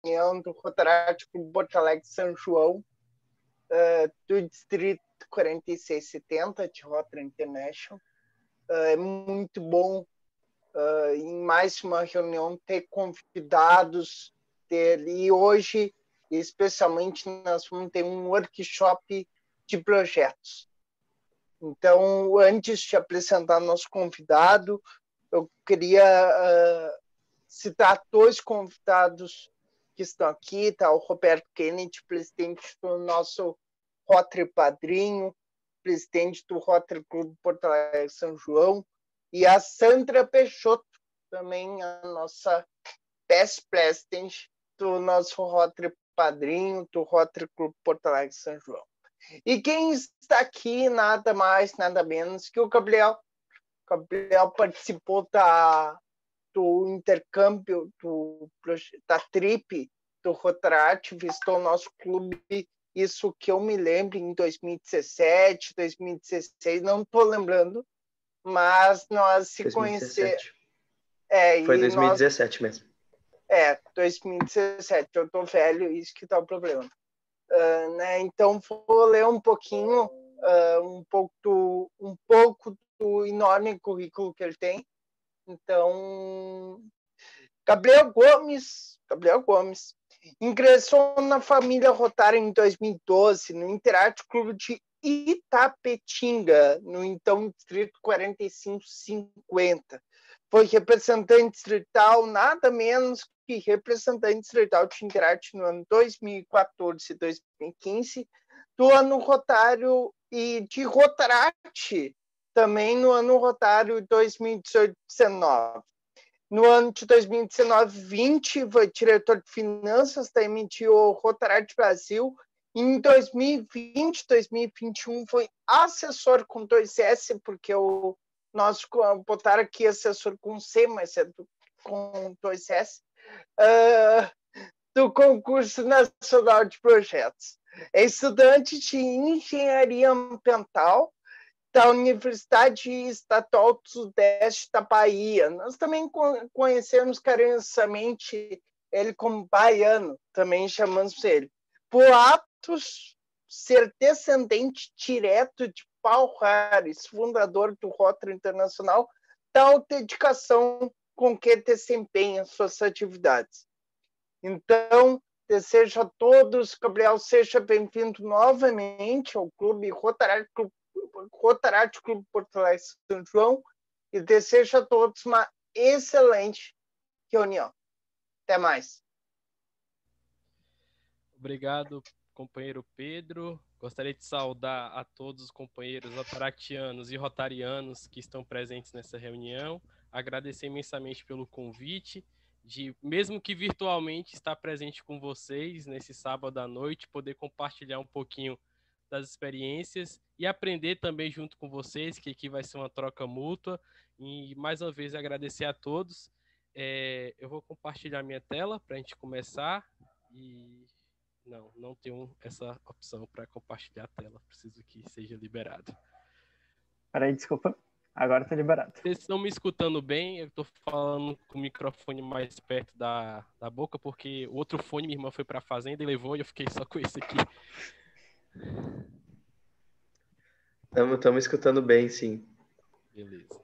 reunião do Rotaract Clube Porto Alegre São João, do Distrito 4670 de Rotary International. É muito bom, em mais uma reunião, ter convidados, e hoje, especialmente, nós vamos ter um workshop de projetos. Então, antes de apresentar nosso convidado, eu queria citar dois convidados que estão aqui, tá? O Roberto Kennedy, presidente do nosso Rotary Padrinho, presidente do Rotary Clube Porto Alegre São João, e a Sandra Peixoto, também a nossa past president do nosso Rotary Padrinho, do Rotary Clube Porto Alegre São João. E quem está aqui, nada mais, nada menos que o Gabriel. O Gabriel participou do intercâmbio, da trip do Rotaract, visitou o nosso clube, isso que eu me lembro, em 2017, 2016, não estou lembrando, mas nós se conhecemos. Foi 2017 mesmo. 2017, eu estou velho, isso que está o problema. Né? Então, vou ler um pouquinho, um pouco do enorme currículo que ele tem. Então, Gabriel Gomes ingressou na família Rotary em 2012 no Interact Clube de Itapetinga, no então Distrito 4550. Foi representante distrital, nada menos que representante distrital de Interact no ano 2014 e 2015, do ano Rotário e de Rotaract também no ano Rotário 2018-19. No ano de 2019-20, foi diretor de finanças da MTO Rotaract Brasil. Em 2020, 2021, foi assessor com 2S, porque nós botaram aqui assessor com C, mas é com 2S, do Concurso Nacional de Projetos. É estudante de Engenharia Ambiental da Universidade Estadual do Sudeste da Bahia. Nós também conhecemos carinhosamente ele como baiano, também chamamos ele. Boatos ser descendente direto de Paul Harris, fundador do Rotary Internacional, tal dedicação com que desempenha suas atividades. Então, desejo a todos, Gabriel, seja bem-vindo novamente ao Clube Rotaract Clube Porto Alegre São João, e desejo a todos uma excelente reunião. Até mais. Obrigado, companheiro Pedro. Gostaria de saudar a todos os companheiros rotaractianos e rotarianos que estão presentes nessa reunião. Agradecer imensamente pelo convite, mesmo que virtualmente, estar presente com vocês nesse sábado à noite, poder compartilhar um pouquinho das experiências e aprender também junto com vocês, que aqui vai ser uma troca mútua. E mais uma vez agradecer a todos. Eu vou compartilhar minha tela para a gente começar. E não tenho essa opção para compartilhar a tela, preciso que seja liberado. Peraí, desculpa, agora está liberado. Vocês estão me escutando bem? Eu estou falando com o microfone mais perto da boca, porque o outro fone minha irmã foi para a fazenda e levou, e eu fiquei só com esse aqui. Estamos escutando bem, sim. Beleza.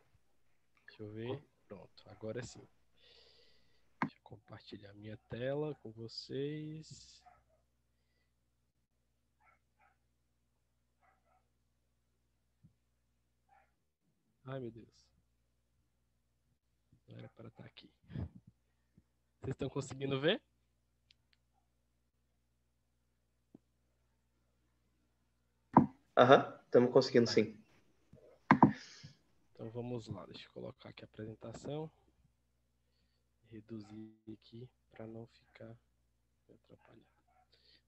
Deixa eu ver. Pronto, agora sim. Deixa eu compartilhar minha tela com vocês. Ai, meu Deus. Não era para estar aqui. Vocês estão conseguindo ver? Estamos conseguindo, sim. Então vamos lá, deixa eu colocar aqui a apresentação. Reduzir aqui para não ficar me atrapalhando.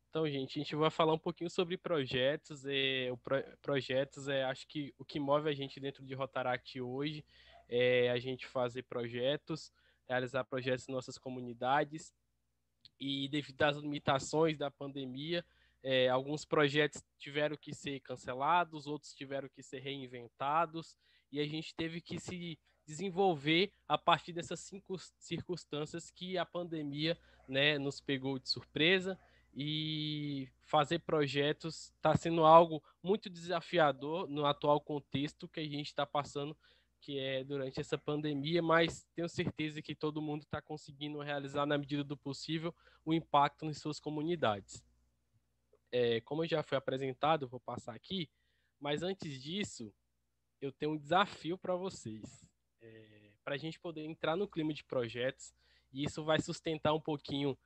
Então, gente, a gente vai falar um pouquinho sobre projetos. Projetos acho que o que move a gente dentro de Rotaract hoje é a gente fazer projetos, realizar projetos em nossas comunidades. E devido às limitações da pandemia, alguns projetos tiveram que ser cancelados, outros tiveram que ser reinventados, e a gente teve que se desenvolver a partir dessas circunstâncias que a pandemia né, nos pegou de surpresa, e fazer projetos está sendo algo muito desafiador no atual contexto que a gente está passando, que é durante essa pandemia, mas tenho certeza que todo mundo está conseguindo realizar, na medida do possível, o impacto em suas comunidades. Como já foi apresentado, vou passar aqui, mas antes disso, eu tenho um desafio para vocês, para a gente poder entrar no clima de projetos, e isso vai sustentar um pouquinho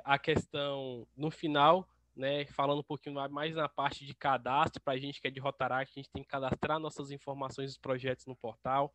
a questão no final, né, falando um pouquinho mais na parte de cadastro, para a gente que é de Rotaract, a gente tem que cadastrar nossas informações dos projetos no portal.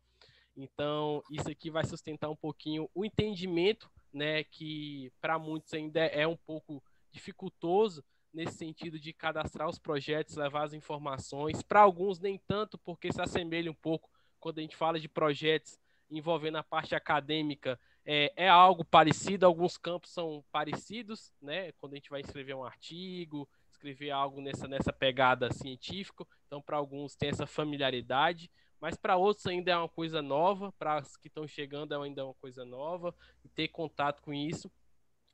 Então, isso aqui vai sustentar um pouquinho o entendimento, né, que para muitos ainda é um pouco dificultoso nesse sentido de cadastrar os projetos, levar as informações. Para alguns, nem tanto, porque se assemelha um pouco quando a gente fala de projetos envolvendo a parte acadêmica, é algo parecido, alguns campos são parecidos, né? Quando a gente vai escrever um artigo, escrever algo nessa pegada científica, então para alguns tem essa familiaridade, mas para outros ainda é uma coisa nova, para os que estão chegando ainda é uma coisa nova, e ter contato com isso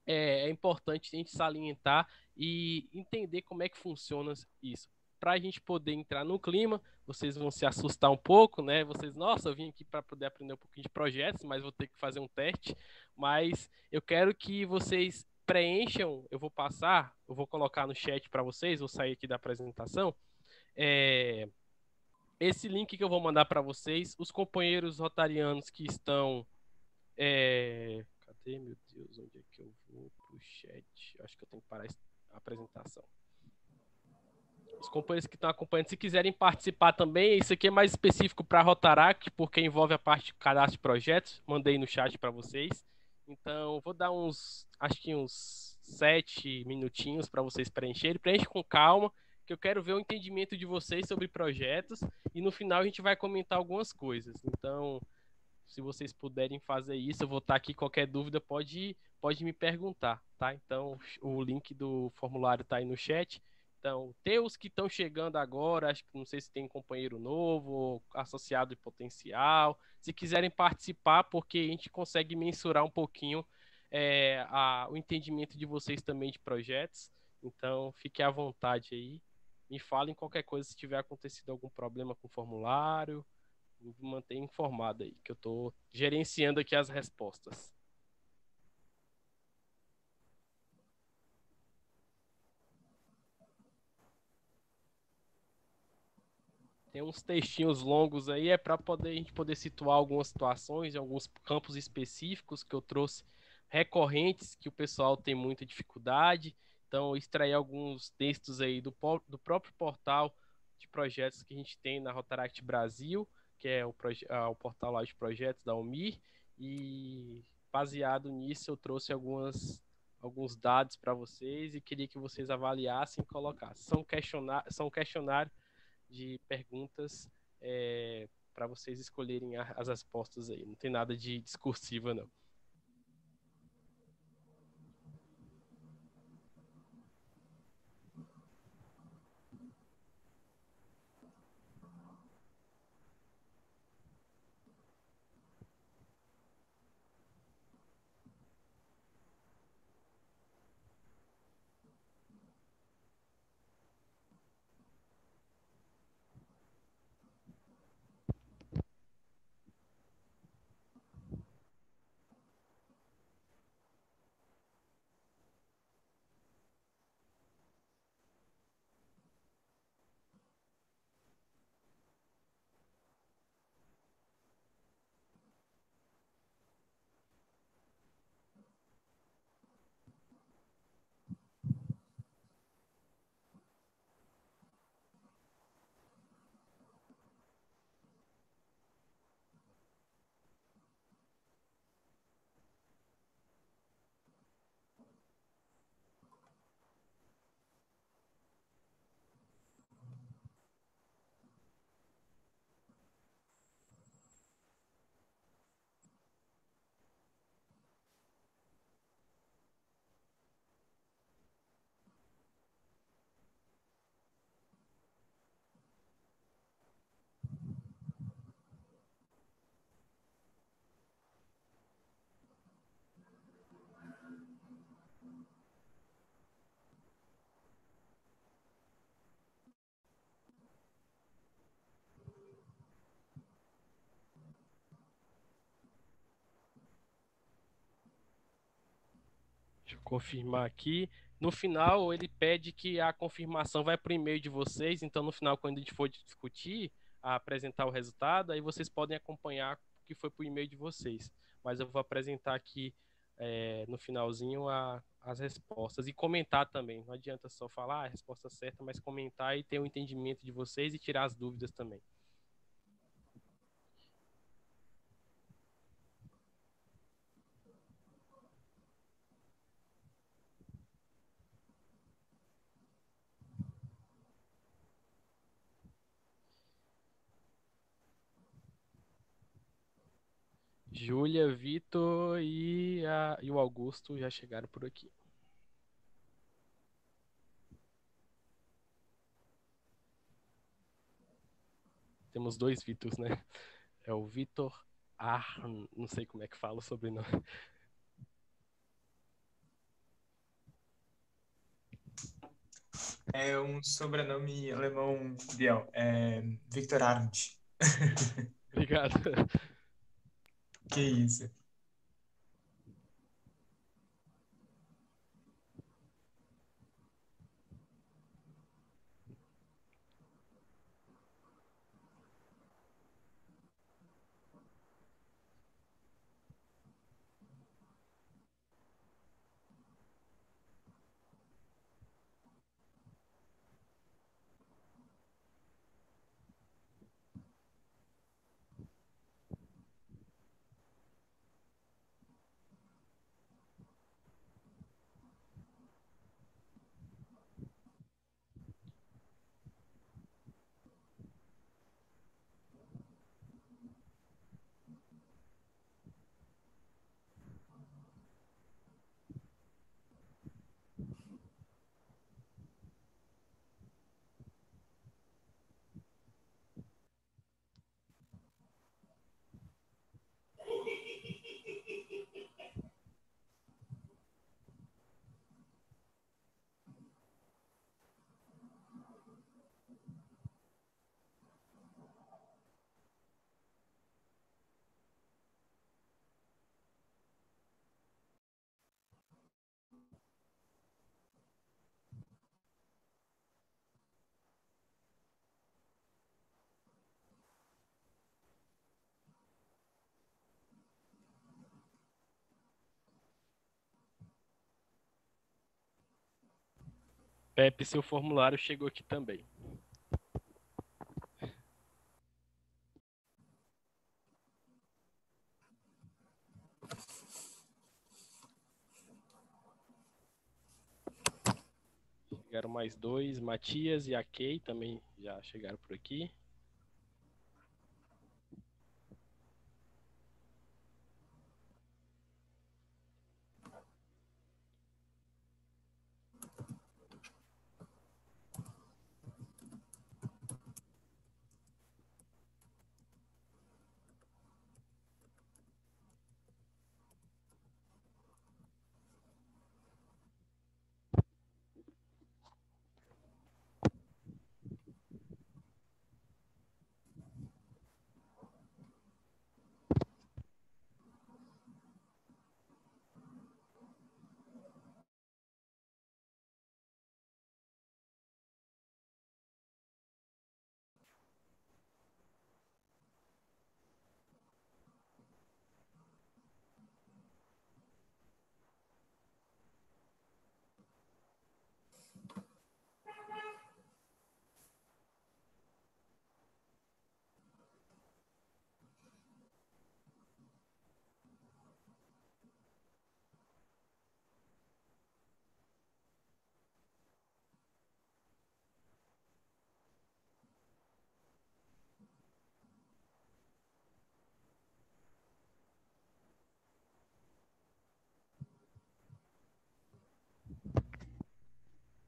é importante a gente salientar e entender como é que funciona isso. Para a gente poder entrar no clima, vocês vão se assustar um pouco, né? Vocês, nossa, eu vim aqui para poder aprender um pouquinho de projetos, mas vou ter que fazer um teste. Mas eu quero que vocês preencham, eu vou colocar no chat para vocês, vou sair aqui da apresentação. Esse link que eu vou mandar para vocês, os companheiros rotarianos que estão. Cadê, meu Deus? Onde é que eu vou pro chat? Acho que eu tenho que parar a apresentação. Os companheiros que estão acompanhando, se quiserem participar também, isso aqui é mais específico para Rotaract, porque envolve a parte de cadastro de projetos. Mandei no chat para vocês. Então, vou dar acho que uns 7 minutinhos para vocês preencherem. Preenche com calma, que eu quero ver o entendimento de vocês sobre projetos. E no final a gente vai comentar algumas coisas. Então, se vocês puderem fazer isso, eu vou estar aqui. Qualquer dúvida pode me perguntar, tá? Então, o link do formulário está aí no chat. Então, tem os que estão chegando agora, acho que não sei se tem companheiro novo, ou associado de potencial. Se quiserem participar, porque a gente consegue mensurar um pouquinho o entendimento de vocês também de projetos. Então, fique à vontade aí. Me falem qualquer coisa se tiver acontecido algum problema com o formulário. Me mantenha informado aí, que eu estou gerenciando aqui as respostas. Tem uns textinhos longos aí, para a gente poder situar algumas situações, alguns campos específicos que eu trouxe recorrentes, que o pessoal tem muita dificuldade. Então, extrair alguns textos aí do próprio portal de projetos que a gente tem na Rotaract Brasil, que é o portal lá de projetos da UMIR, e baseado nisso eu trouxe alguns dados para vocês e queria que vocês avaliassem e colocassem. São questionários de perguntas para vocês escolherem as respostas aí. Não tem nada de discursiva, não. confirmar aqui. No final, ele pede que a confirmação vai para o e-mail de vocês. Então, no final, quando a gente for discutir, apresentar o resultado, aí vocês podem acompanhar o que foi para o e-mail de vocês. Mas eu vou apresentar aqui no finalzinho as respostas e comentar também. Não adianta só falar a resposta certa, mas comentar e ter o entendimento de vocês e tirar as dúvidas também. Júlia, Vitor e o Augusto já chegaram por aqui. Temos 2 Vitors, né? É o Vitor Arn, não sei como é que fala o sobrenome. É um sobrenome alemão, Biel. É Victor Arndt. Obrigado. Que isso. Pepe, seu formulário chegou aqui também. Chegaram mais 2, Matias e a Kay também já chegaram por aqui.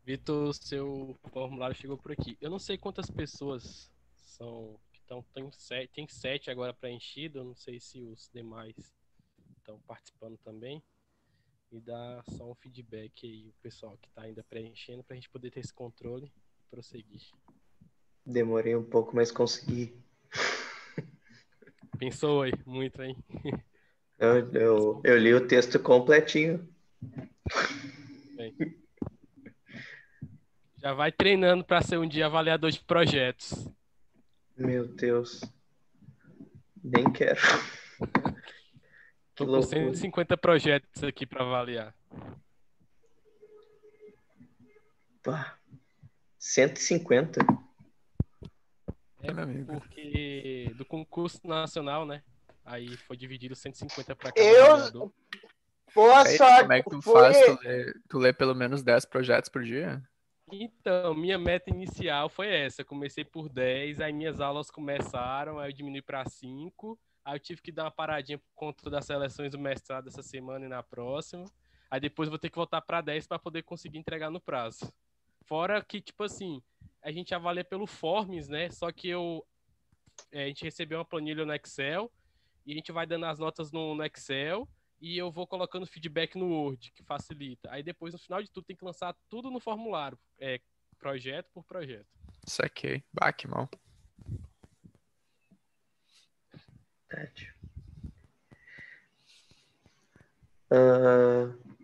Vitor, seu formulário chegou por aqui. Eu não sei quantas pessoas são que estão. Tem 7 agora preenchido. Eu não sei se os demais estão participando também. Me dá só um feedback aí, o pessoal que está ainda preenchendo, para a gente poder ter esse controle e prosseguir. Demorei um pouco, mas consegui. Pensou aí, muito, hein? Eu li o texto completinho. bem. Já vai treinando para ser um dia avaliador de projetos. Meu Deus. Nem quero. Que Tô com loucura. 150 projetos aqui para avaliar. Pá. 150? É Meu amigo. porque do concurso nacional, né? Aí foi dividido 150 para cada Eu, avaliador. boa Aí, sorte. como é que tu Foi, faz? Tu lê pelo menos 10 projetos por dia? Então, minha meta inicial foi essa. Eu comecei por 10, aí minhas aulas começaram, aí eu diminui para 5. Aí eu tive que dar uma paradinha por conta das seleções do mestrado essa semana e na próxima. Aí depois vou ter que voltar para 10 para poder conseguir entregar no prazo. Fora que, tipo assim, a gente avalia pelo Forms, né? Só que a gente recebeu uma planilha no Excel e a gente vai dando as notas no Excel e eu vou colocando feedback no Word, que facilita. Aí depois, no final de tudo, tem que lançar tudo no formulário, projeto por projeto. Saquei. Bah, que mal. Verdade.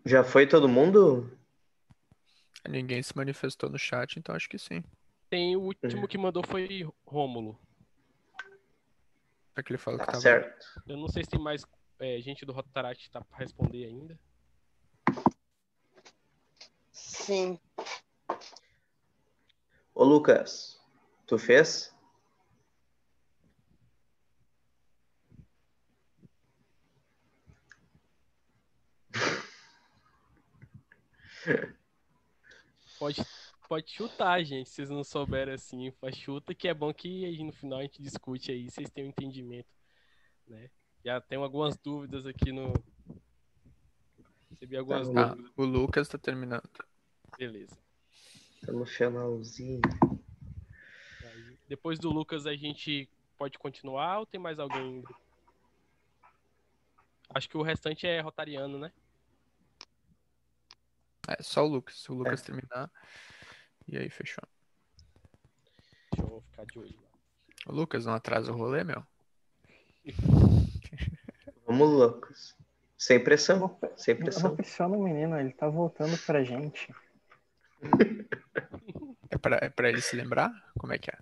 Já foi todo mundo? Ninguém se manifestou no chat, então acho que sim. Tem o último que mandou foi Rômulo. É que ele falou que Tá tava. certo. Eu não sei se tem mais gente do Rotaract tá para responder ainda. sim. Ô, Lucas, tu fez? Pode chutar, gente, se vocês não souberem assim. Chuta, que é bom que aí no final a gente discute aí, vocês têm um entendimento, né? Já tenho algumas dúvidas aqui no... Recebi algumas Tá, dúvidas. O Lucas tá terminando. Beleza. Tá no finalzinho. Aí, depois do Lucas a gente pode continuar ou tem mais alguém? Acho que o restante é rotariano, né? É, só o Lucas. Se o Lucas terminar. E aí, fechou. Deixa eu ficar de olho. O Lucas, não atrasa o rolê, meu? Vamos, Lucas. Sem pressão. Sem Não pressão. pressiona o menino, ele tá voltando pra gente. É pra ele se lembrar? Como é que é?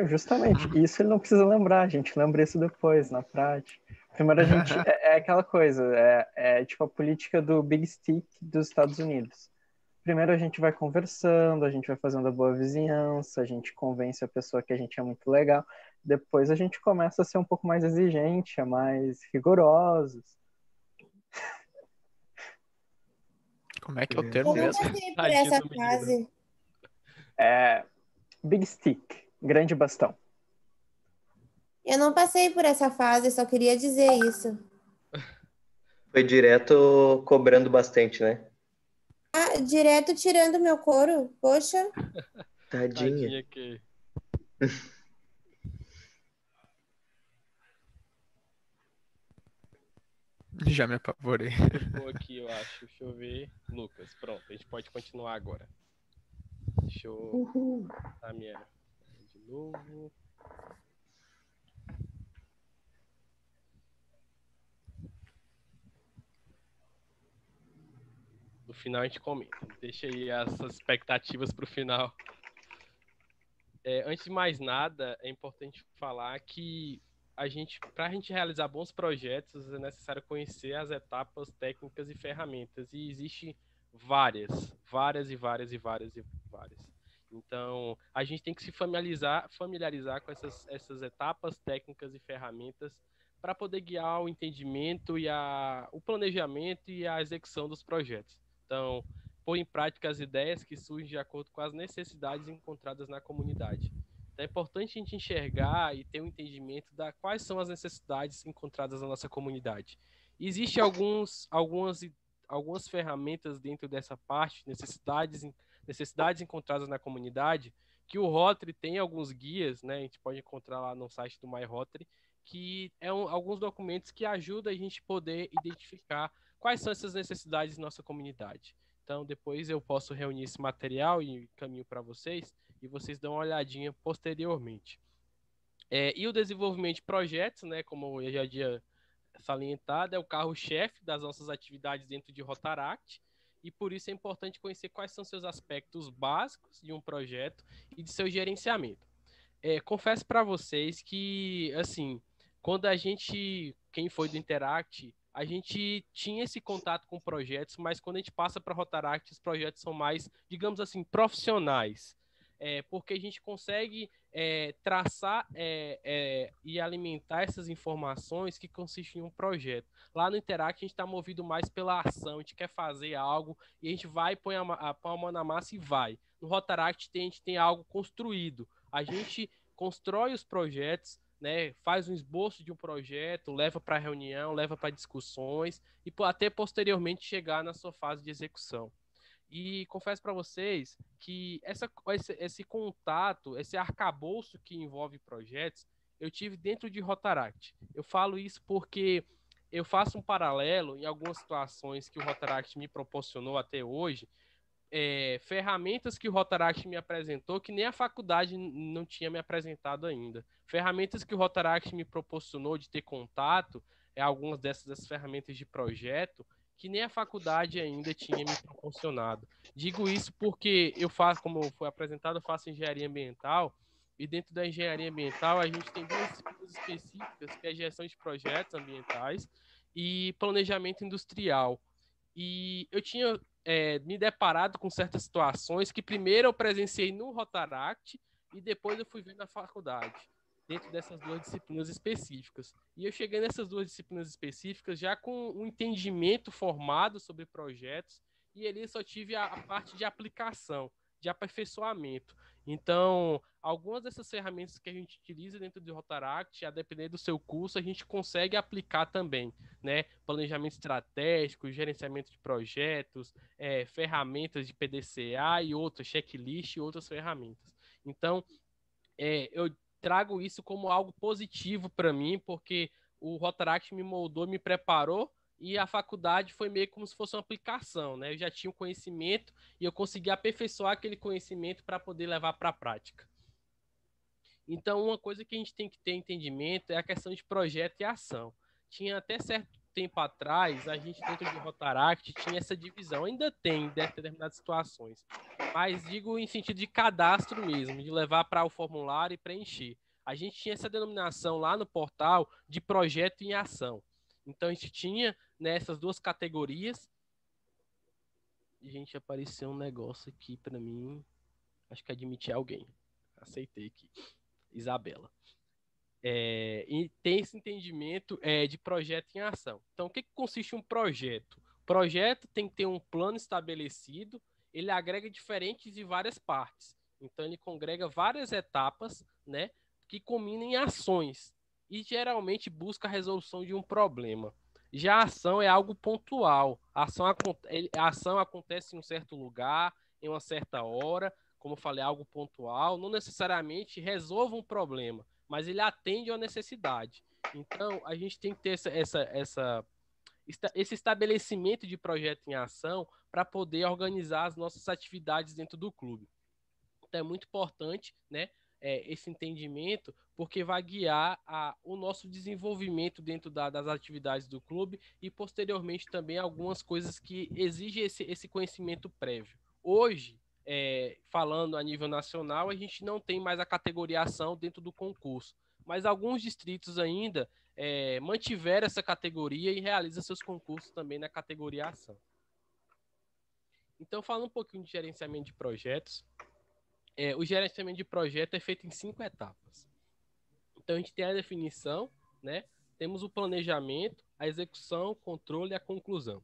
Justamente, isso ele não precisa lembrar, a gente lembra isso depois, na prática. Primeiro a gente, é aquela coisa, é tipo a política do Big Stick dos Estados Unidos. Primeiro a gente vai conversando, a gente vai fazendo a boa vizinhança, a gente convence a pessoa que a gente é muito legal. Depois a gente começa a ser um pouco mais exigente, mais rigorosos. Como é que é o termo Eu não mesmo? passei por Tadinho essa do menino. fase. Big Stick, grande bastão. Eu não passei por essa fase, só queria dizer isso. Foi direto cobrando bastante, né? Ah, direto tirando meu couro. Poxa, Tadinha. Tadinha que... Já me apavorei. Ficou aqui, eu acho. Deixa eu ver. Lucas, pronto. A gente pode continuar agora. Deixa eu... A minha... De novo. No final a gente comenta. Deixa aí essas expectativas pro final. Antes de mais nada, é importante falar que para a gente realizar bons projetos é necessário conhecer as etapas técnicas e ferramentas. E existe várias. Então, a gente tem que se familiarizar com essas etapas técnicas e ferramentas para poder guiar o entendimento e o planejamento e a execução dos projetos. Então, pôr em prática as ideias que surgem de acordo com as necessidades encontradas na comunidade. Então, é importante a gente enxergar e ter um entendimento da quais são as necessidades encontradas na nossa comunidade. Existem algumas ferramentas dentro dessa parte, necessidades encontradas na comunidade, que o Rotary tem alguns guias, né? A gente pode encontrar lá no site do My Rotary, que alguns documentos que ajudam a gente poder identificar quais são essas necessidades da nossa comunidade. Então, depois eu posso reunir esse material e encaminho para vocês, e vocês dão uma olhadinha posteriormente. E o desenvolvimento de projetos, né, como eu já tinha salientado, é o carro-chefe das nossas atividades dentro de Rotaract, e por isso é importante conhecer quais são seus aspectos básicos de um projeto e de seu gerenciamento. Confesso para vocês que, assim, quando quem foi do Interact, a gente tinha esse contato com projetos, mas quando a gente passa para a Rotaract, os projetos são mais, digamos assim, profissionais. Porque a gente consegue traçar e alimentar essas informações que consistem em um projeto. Lá no Interact, a gente está movido mais pela ação, a gente quer fazer algo e a gente vai, põe a mão na massa e vai. No Rotaract, a gente tem algo construído. A gente constrói os projetos, né, faz um esboço de um projeto, leva para reunião, leva para discussões e até posteriormente chegar na sua fase de execução. E confesso para vocês que esse contato, esse arcabouço que envolve projetos, eu tive dentro de Rotaract. Eu falo isso porque eu faço um paralelo em algumas situações que o Rotaract me proporcionou até hoje, ferramentas que o Rotaract me apresentou que nem a faculdade não tinha me apresentado ainda. Ferramentas que o Rotaract me proporcionou de ter contato, algumas dessas ferramentas de projeto, que nem a faculdade ainda tinha me proporcionado. Digo isso porque eu faço, como foi apresentado, eu faço engenharia ambiental, e dentro da engenharia ambiental a gente tem duas disciplinas específicas, que é a gestão de projetos ambientais e planejamento industrial. E eu tinha me deparado com certas situações que primeiro eu presenciei no Rotaract e depois eu fui ver na faculdade, dentro dessas duas disciplinas específicas. E eu cheguei nessas duas disciplinas específicas já com um entendimento formado sobre projetos e ali só tive a parte de aplicação, de aperfeiçoamento. Então, algumas dessas ferramentas que a gente utiliza dentro do Rotaract, a depender do seu curso, a gente consegue aplicar também, né? Planejamento estratégico, gerenciamento de projetos, ferramentas de PDCA e outras, checklist e outras ferramentas. Então, eu trago isso como algo positivo para mim, porque o Rotaract me moldou, me preparou, e a faculdade foi meio como se fosse uma aplicação, né? Eu já tinha um conhecimento e eu consegui aperfeiçoar aquele conhecimento para poder levar para a prática. Então, uma coisa que a gente tem que ter entendimento é a questão de projeto e ação. Tinha até certo tempo atrás, a gente dentro do Rotaract tinha essa divisão, ainda tem em determinadas situações, mas digo em sentido de cadastro mesmo, de levar para o formulário e preencher. A gente tinha essa denominação lá no portal de projeto em ação. Então, a gente tinha nessas duas categorias. Gente, apareceu um negócio aqui para mim, acho que admiti alguém. Aceitei aqui. Isabela. E tem esse entendimento de projeto em ação. Então, o que consiste um projeto? O projeto tem que ter um plano estabelecido, ele agrega diferentes e várias partes. Então, ele congrega várias etapas, né, que culminam em ações e geralmente busca a resolução de um problema. Já a ação é algo pontual. A ação acontece em um certo lugar, em uma certa hora, como eu falei, algo pontual, não necessariamente resolve um problema, mas ele atende a uma necessidade. Então, a gente tem que ter esse estabelecimento de projeto em ação para poder organizar as nossas atividades dentro do clube. Então, é muito importante, né, esse entendimento, porque vai guiar o nosso desenvolvimento dentro das atividades do clube e, posteriormente, também algumas coisas que exigem esse conhecimento prévio. Hoje, falando a nível nacional, a gente não tem mais a categoriação dentro do concurso, mas alguns distritos ainda mantiveram essa categoria e realizam seus concursos também na categoriação. Então, falando um pouquinho de gerenciamento de projetos, o gerenciamento de projeto é feito em 5 etapas. Então, a gente tem a definição, né? Temos o planejamento, a execução, o controle e a conclusão.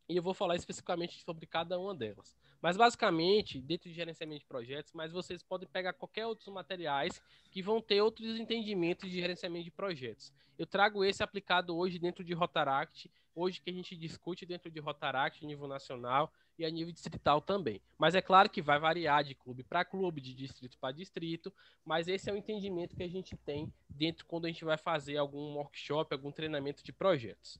E eu vou falar especificamente sobre cada uma delas. Mas, basicamente, dentro de gerenciamento de projetos, mas vocês podem pegar qualquer outros materiais que vão ter outros entendimentos de gerenciamento de projetos. Eu trago esse aplicado hoje dentro de Rotaract, hoje que a gente discute dentro de Rotaract a nível nacional e a nível distrital também. Mas é claro que vai variar de clube para clube, de distrito para distrito, mas esse é o entendimento que a gente tem dentro quando a gente vai fazer algum workshop, algum treinamento de projetos.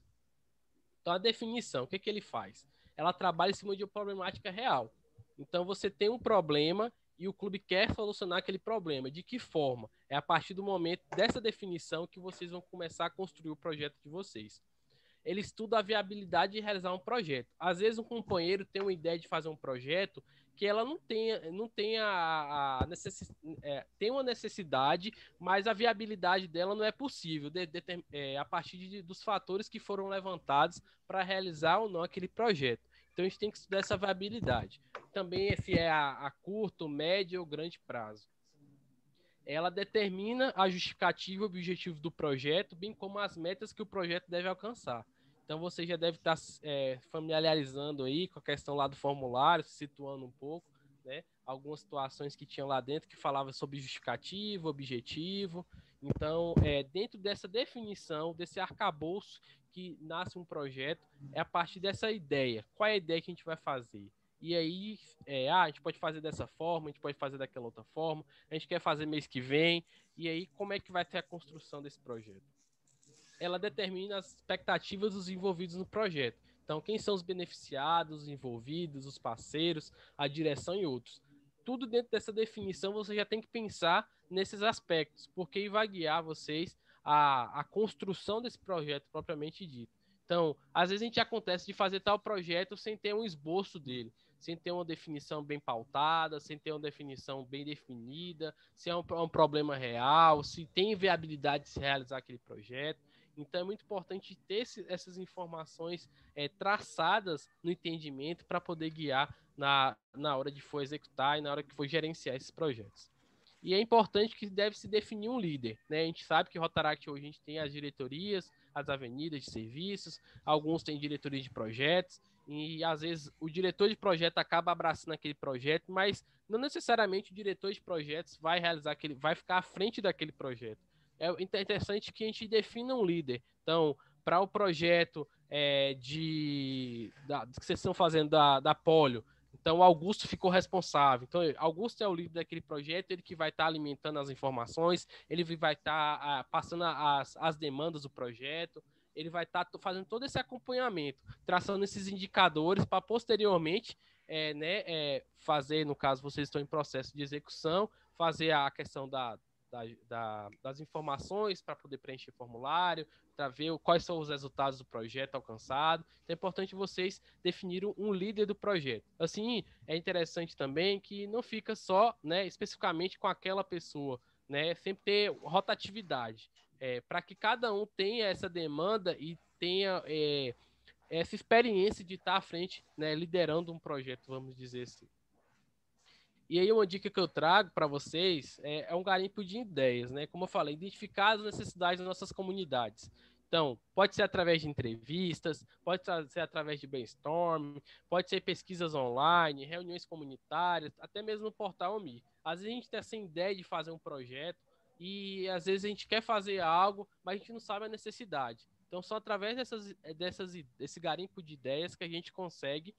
Então, a definição, o que ele faz? Ela trabalha em cima de uma problemática real. Então, você tem um problema e o clube quer solucionar aquele problema. De que forma? É a partir do momento dessa definição que vocês vão começar a construir o projeto de vocês. ele estuda a viabilidade de realizar um projeto. Às vezes um companheiro tem uma ideia de fazer um projeto que ela não tem tem uma necessidade, mas a viabilidade dela não é possível a partir dos fatores que foram levantados para realizar ou não aquele projeto. Então a gente tem que estudar essa viabilidade. Também se é a curto, médio ou grande prazo. Ela determina a justificativa e o objetivo do projeto, bem como as metas que o projeto deve alcançar. Então, você já deve estar familiarizando aí com a questão lá do formulário, se situando um pouco, né? Algumas situações que tinham lá dentro que falavam sobre justificativo, objetivo. Então, dentro dessa definição, desse arcabouço que nasce um projeto, é a partir dessa ideia. Qual é a ideia que a gente vai fazer? E aí, a gente pode fazer dessa forma, a gente pode fazer daquela outra forma, a gente quer fazer mês que vem, e aí como é que vai ser a construção desse projeto? Ela determina as expectativas dos envolvidos no projeto. Então, quem são os beneficiados, os envolvidos, os parceiros, a direção e outros. Tudo dentro dessa definição você já tem que pensar nesses aspectos, porque vai guiar vocês a construção desse projeto propriamente dito. Então, às vezes a gente acontece de fazer tal projeto sem ter um esboço dele, sem ter uma definição bem pautada, sem ter uma definição bem definida, se é um problema real, se tem viabilidade de se realizar aquele projeto. Então, é muito importante ter essas informações traçadas no entendimento para poder guiar na hora de for executar e na hora que for gerenciar esses projetos. E é importante que deve se definir um líder, né? A gente sabe que Rotaract hoje a gente tem as diretorias, as avenidas de serviços, alguns têm diretoria de projetos, e às vezes o diretor de projeto acaba abraçando aquele projeto, mas não necessariamente o diretor de projetos vai vai ficar à frente daquele projeto. É interessante que a gente defina um líder. Então, para o projeto que vocês estão fazendo da Polio, então o Augusto ficou responsável. Então, Augusto é o líder daquele projeto, ele que vai estar alimentando as informações, ele vai estar passando as demandas do projeto, ele vai estar fazendo todo esse acompanhamento, traçando esses indicadores para posteriormente fazer, no caso, vocês estão em processo de execução, fazer a questão das informações para poder preencher formulário, para ver quais são os resultados do projeto alcançado. Então é importante vocês definirem um líder do projeto. Assim, é interessante também que não fica só, né, especificamente com aquela pessoa, né, sempre ter rotatividade, para que cada um tenha essa demanda e tenha essa experiência de estar à frente, né, liderando um projeto, vamos dizer assim. E aí uma dica que eu trago para vocês é um garimpo de ideias, né? Como eu falei, identificar as necessidades das nossas comunidades. Então, pode ser através de entrevistas, pode ser através de brainstorming, pode ser pesquisas online, reuniões comunitárias, até mesmo no portal OMI. Às vezes a gente tem essa ideia de fazer um projeto e às vezes a gente quer fazer algo, mas a gente não sabe a necessidade. Então, só através desse garimpo de ideias que a gente consegue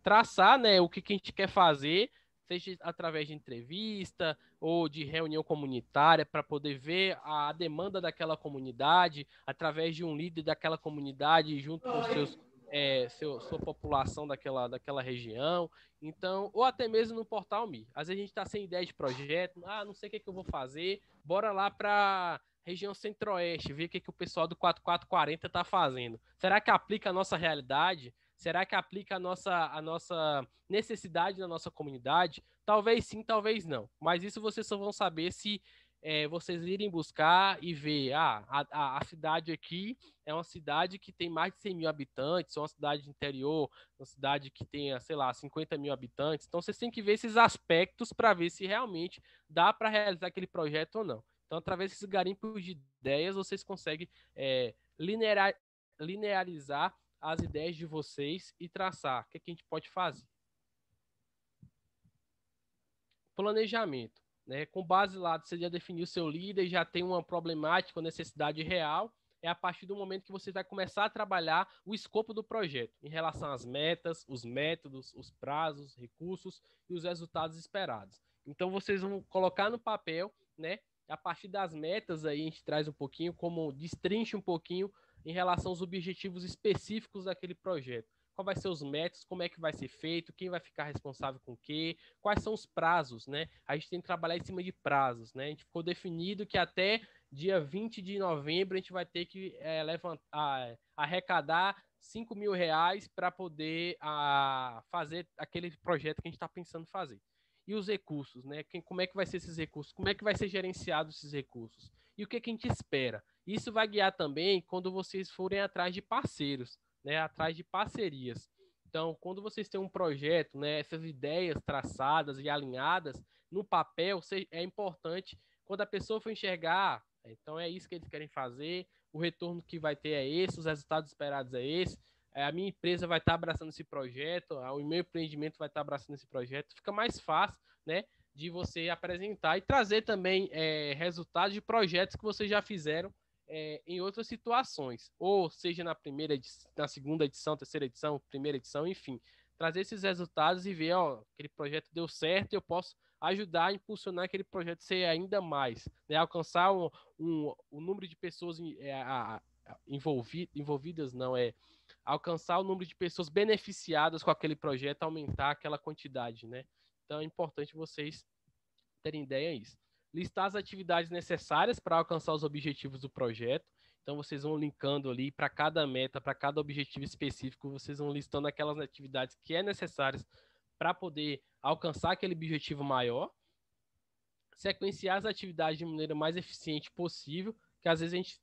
traçar, né, o que a gente quer fazer, seja através de entrevista ou de reunião comunitária, para poder ver a demanda daquela comunidade, através de um líder daquela comunidade, junto com sua população daquela região. Então, ou até mesmo no portal Mi. Às vezes a gente está sem ideia de projeto, não sei o que eu vou fazer, bora lá para região centro-oeste, ver o que o pessoal do 4440 está fazendo. Será que aplica a nossa realidade? Será que aplica a nossa necessidade na nossa comunidade? Talvez sim, talvez não. Mas isso vocês só vão saber se vocês irem buscar e ver. A cidade aqui é uma cidade que tem mais de 100 mil habitantes, é uma cidade interior, uma cidade que tenha, sei lá, 50 mil habitantes. Então vocês têm que ver esses aspectos para ver se realmente dá para realizar aquele projeto ou não. Então, através desses garimpos de ideias, vocês conseguem linearizar as ideias de vocês e traçar o que a gente pode fazer. Planejamento, né? Com base lá, você já definiu o seu líder, já tem uma problemática, uma necessidade real, é a partir do momento que você vai começar a trabalhar o escopo do projeto, em relação às metas, os métodos, os prazos, recursos e os resultados esperados. Então, vocês vão colocar no papel, né? A partir das metas, aí a gente traz um pouquinho, como destrincha um pouquinho em relação aos objetivos específicos daquele projeto. Qual vai ser os métodos, como é que vai ser feito, quem vai ficar responsável com o quê, quais são os prazos, né? A gente tem que trabalhar em cima de prazos, né? A gente ficou definido que até dia 20 de novembro a gente vai ter que arrecadar R$ 5.000 para poder fazer aquele projeto que a gente está pensando fazer. E os recursos, né? Como é que vai ser esses recursos? Como é que vai ser gerenciado esses recursos? E o que a gente espera? Isso vai guiar também quando vocês forem atrás de parceiros, né? Atrás de parcerias. Então, quando vocês têm um projeto, né? Essas ideias traçadas e alinhadas no papel, é importante quando a pessoa for enxergar, então é isso que eles querem fazer, o retorno que vai ter é esse, os resultados esperados é esse, a minha empresa vai estar abraçando esse projeto, o meu empreendimento vai estar abraçando esse projeto, fica mais fácil, né, de você apresentar e trazer também resultados de projetos que vocês já fizeram em outras situações, ou seja na primeira edição, na segunda edição, terceira edição, primeira edição, enfim, trazer esses resultados e ver, ó, aquele projeto deu certo, eu posso ajudar a impulsionar aquele projeto ser ainda mais, né? Alcançar o número de pessoas envolvidas, não, alcançar o número de pessoas beneficiadas com aquele projeto, aumentar aquela quantidade, né? Então é importante vocês terem ideia disso. Listar as atividades necessárias para alcançar os objetivos do projeto. Então vocês vão linkando ali para cada meta, para cada objetivo específico, vocês vão listando aquelas atividades que é necessárias para poder alcançar aquele objetivo maior, sequenciar as atividades de maneira mais eficiente possível, que às vezes a gente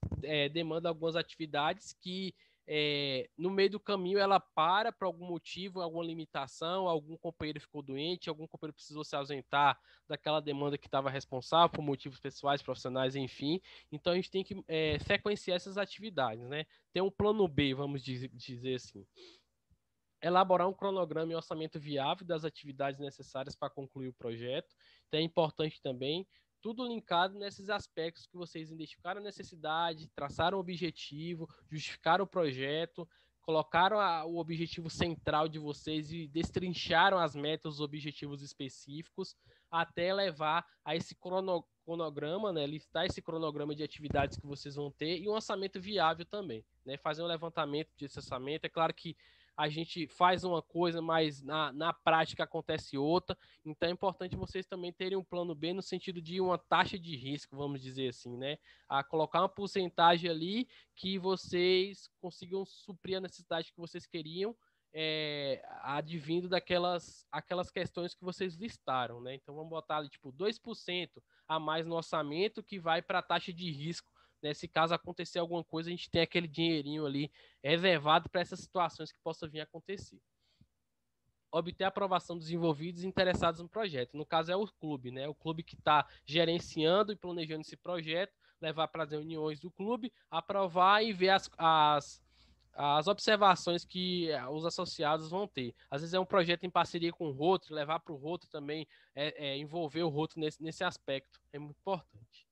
demanda algumas atividades que no meio do caminho ela para por algum motivo, alguma limitação, algum companheiro ficou doente, algum companheiro precisou se ausentar daquela demanda que estava responsável por motivos pessoais, profissionais, enfim. Então a gente tem que sequenciar essas atividades, né? Ter um plano B, vamos dizer assim. Elaborar um cronograma e orçamento viável das atividades necessárias para concluir o projeto. Então é importante também, tudo linkado nesses aspectos que vocês identificaram a necessidade, traçaram o objetivo, justificaram o projeto, colocaram o objetivo central de vocês e destrincharam as metas, os objetivos específicos, até levar a esse cronograma, né, listar esse cronograma de atividades que vocês vão ter e um orçamento viável também, né, fazer um levantamento desse orçamento. É claro que a gente faz uma coisa, mas na prática acontece outra. Então é importante vocês também terem um plano B no sentido de uma taxa de risco, vamos dizer assim, né? A colocar uma porcentagem ali que vocês consigam suprir a necessidade que vocês queriam, advindo aquelas questões que vocês listaram, né? Então vamos botar ali, tipo, 2% a mais no orçamento que vai para a taxa de risco, né? Se caso acontecer alguma coisa, a gente tem aquele dinheirinho ali reservado para essas situações que possam vir a acontecer. Obter a aprovação dos envolvidos e interessados no projeto. No caso é o clube, né? O clube que está gerenciando e planejando esse projeto, levar para as reuniões do clube, aprovar e ver as observações que os associados vão ter. Às vezes é um projeto em parceria com o Rotary, levar para o Rotary também, envolver o Rotary nesse aspecto. É muito importante.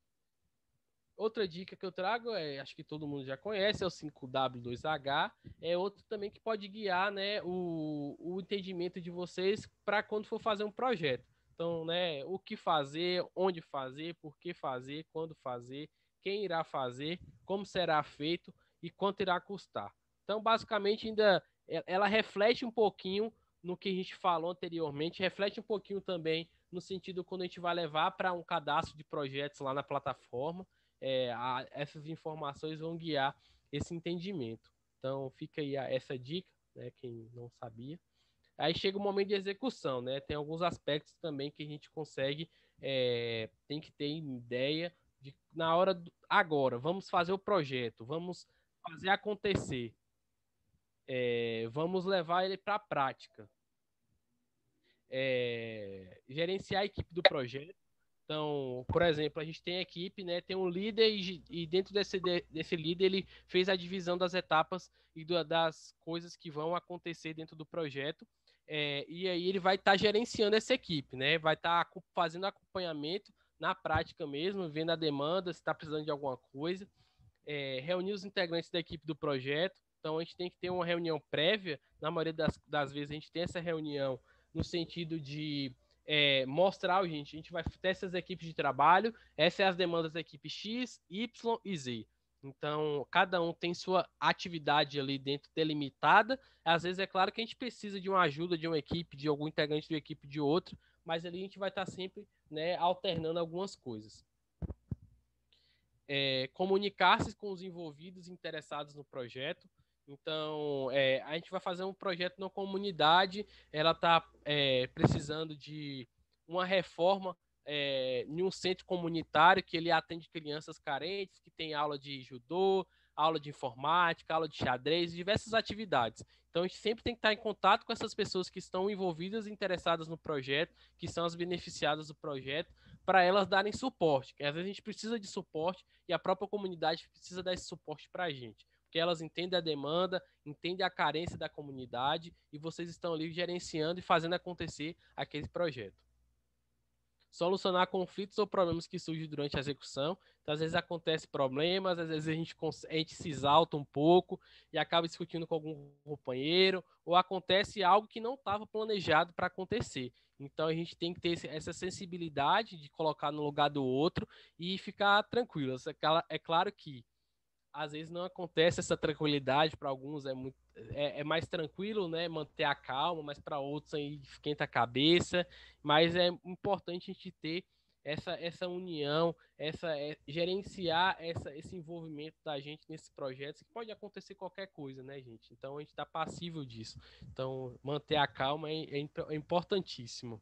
Outra dica que eu trago, acho que todo mundo já conhece, é o 5W2H. É outro também que pode guiar, né, o entendimento de vocês para quando for fazer um projeto. Então, né, o que fazer, onde fazer, por que fazer, quando fazer, quem irá fazer, como será feito e quanto irá custar. Então, basicamente, ainda ela reflete um pouquinho no que a gente falou anteriormente, reflete um pouquinho também no sentido quando a gente vai levar para um cadastro de projetos lá na plataforma. Essas informações vão guiar esse entendimento. Então, fica aí essa dica, né, quem não sabia. Aí chega o momento de execução, né? Tem alguns aspectos também que a gente consegue, tem que ter ideia de na hora agora, vamos fazer o projeto, vamos fazer acontecer, vamos levar ele para a prática. Gerenciar a equipe do projeto. Então, por exemplo, a gente tem a equipe, né, tem um líder e dentro desse líder ele fez a divisão das etapas e das coisas que vão acontecer dentro do projeto, e aí ele vai estar gerenciando essa equipe, né, vai estar fazendo acompanhamento na prática mesmo, vendo a demanda, se está precisando de alguma coisa, reunir os integrantes da equipe do projeto. Então, a gente tem que ter uma reunião prévia, na maioria das vezes a gente tem essa reunião no sentido de mostrar, gente, a gente vai ter essas equipes de trabalho, essas são as demandas da equipe X, Y e Z. Então, cada um tem sua atividade ali dentro delimitada. Às vezes é claro que a gente precisa de uma ajuda de uma equipe, de algum integrante de uma equipe de outro, mas ali a gente vai estar sempre, né, alternando algumas coisas. comunicar-se com os envolvidos interessados no projeto. Então, a gente vai fazer um projeto na comunidade, ela está precisando de uma reforma em um centro comunitário que ele atende crianças carentes, que tem aula de judô, aula de informática, aula de xadrez, diversas atividades. Então, a gente sempre tem que estar em contato com essas pessoas que estão envolvidas e interessadas no projeto, que são as beneficiadas do projeto, para elas darem suporte. Porque às vezes a gente precisa de suporte e a própria comunidade precisa dar esse suporte para a gente. Porque elas entendem a demanda, entendem a carência da comunidade e vocês estão ali gerenciando e fazendo acontecer aquele projeto. Solucionar conflitos ou problemas que surgem durante a execução. Então, às vezes acontecem problemas, às vezes a gente se exalta um pouco e acaba discutindo com algum companheiro, ou acontece algo que não estava planejado para acontecer. Então, a gente tem que ter essa sensibilidade de colocar no lugar do outro e ficar tranquilo. É claro que às vezes não acontece essa tranquilidade, para alguns é mais tranquilo, né, manter a calma, mas para outros aí esquenta a cabeça, mas é importante a gente ter essa união, gerenciar esse envolvimento da gente nesse projeto, que pode acontecer qualquer coisa, né, gente? Então a gente está passível disso. Então manter a calma é importantíssimo.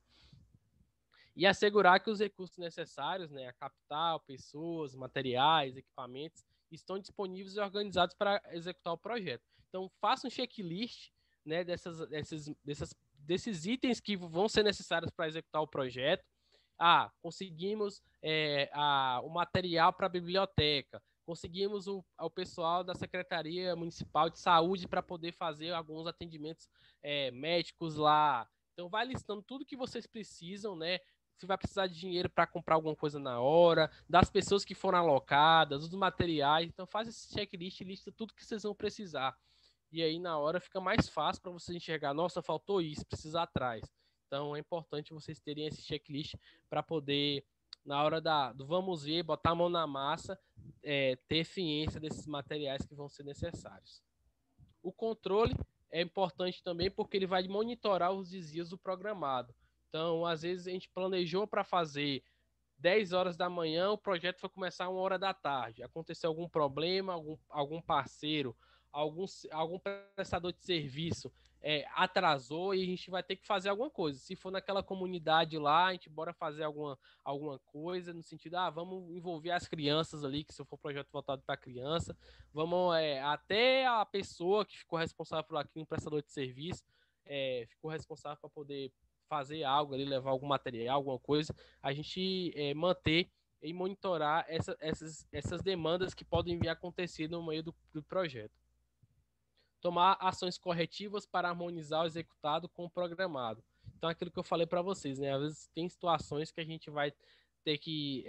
E assegurar que os recursos necessários, né, a capital, pessoas, materiais, equipamentos, estão disponíveis e organizados para executar o projeto. Então, faça um checklist, né, desses itens que vão ser necessários para executar o projeto. Conseguimos o material para a biblioteca, conseguimos o pessoal da Secretaria Municipal de Saúde para poder fazer alguns atendimentos médicos lá. Então, vai listando tudo que vocês precisam, né? Se vai precisar de dinheiro para comprar alguma coisa na hora, das pessoas que foram alocadas, dos materiais. Então, faz esse checklist e lista tudo que vocês vão precisar. E aí, na hora, fica mais fácil para vocês enxergar, nossa, faltou isso, precisa atrás. Então, é importante vocês terem esse checklist para poder, na hora do vamos ver, botar a mão na massa, ter ciência desses materiais que vão ser necessários. O controle é importante também porque ele vai monitorar os desvios do programado. Então, às vezes, a gente planejou para fazer 10 horas da manhã, o projeto foi começar 1 hora da tarde. Aconteceu algum problema, algum parceiro, algum prestador de serviço atrasou e a gente vai ter que fazer alguma coisa. Se for naquela comunidade lá, a gente bora fazer alguma coisa no sentido, vamos envolver as crianças ali, que se for um projeto voltado para criança, vamos até a pessoa que ficou responsável por aquilo, um prestador de serviço, ficou responsável para poder fazer algo ali, levar algum material, alguma coisa, a gente manter e monitorar essas demandas que podem vir a acontecer no meio do projeto. Tomar ações corretivas para harmonizar o executado com o programado. Então, aquilo que eu falei para vocês, né? Às vezes tem situações que a gente vai ter que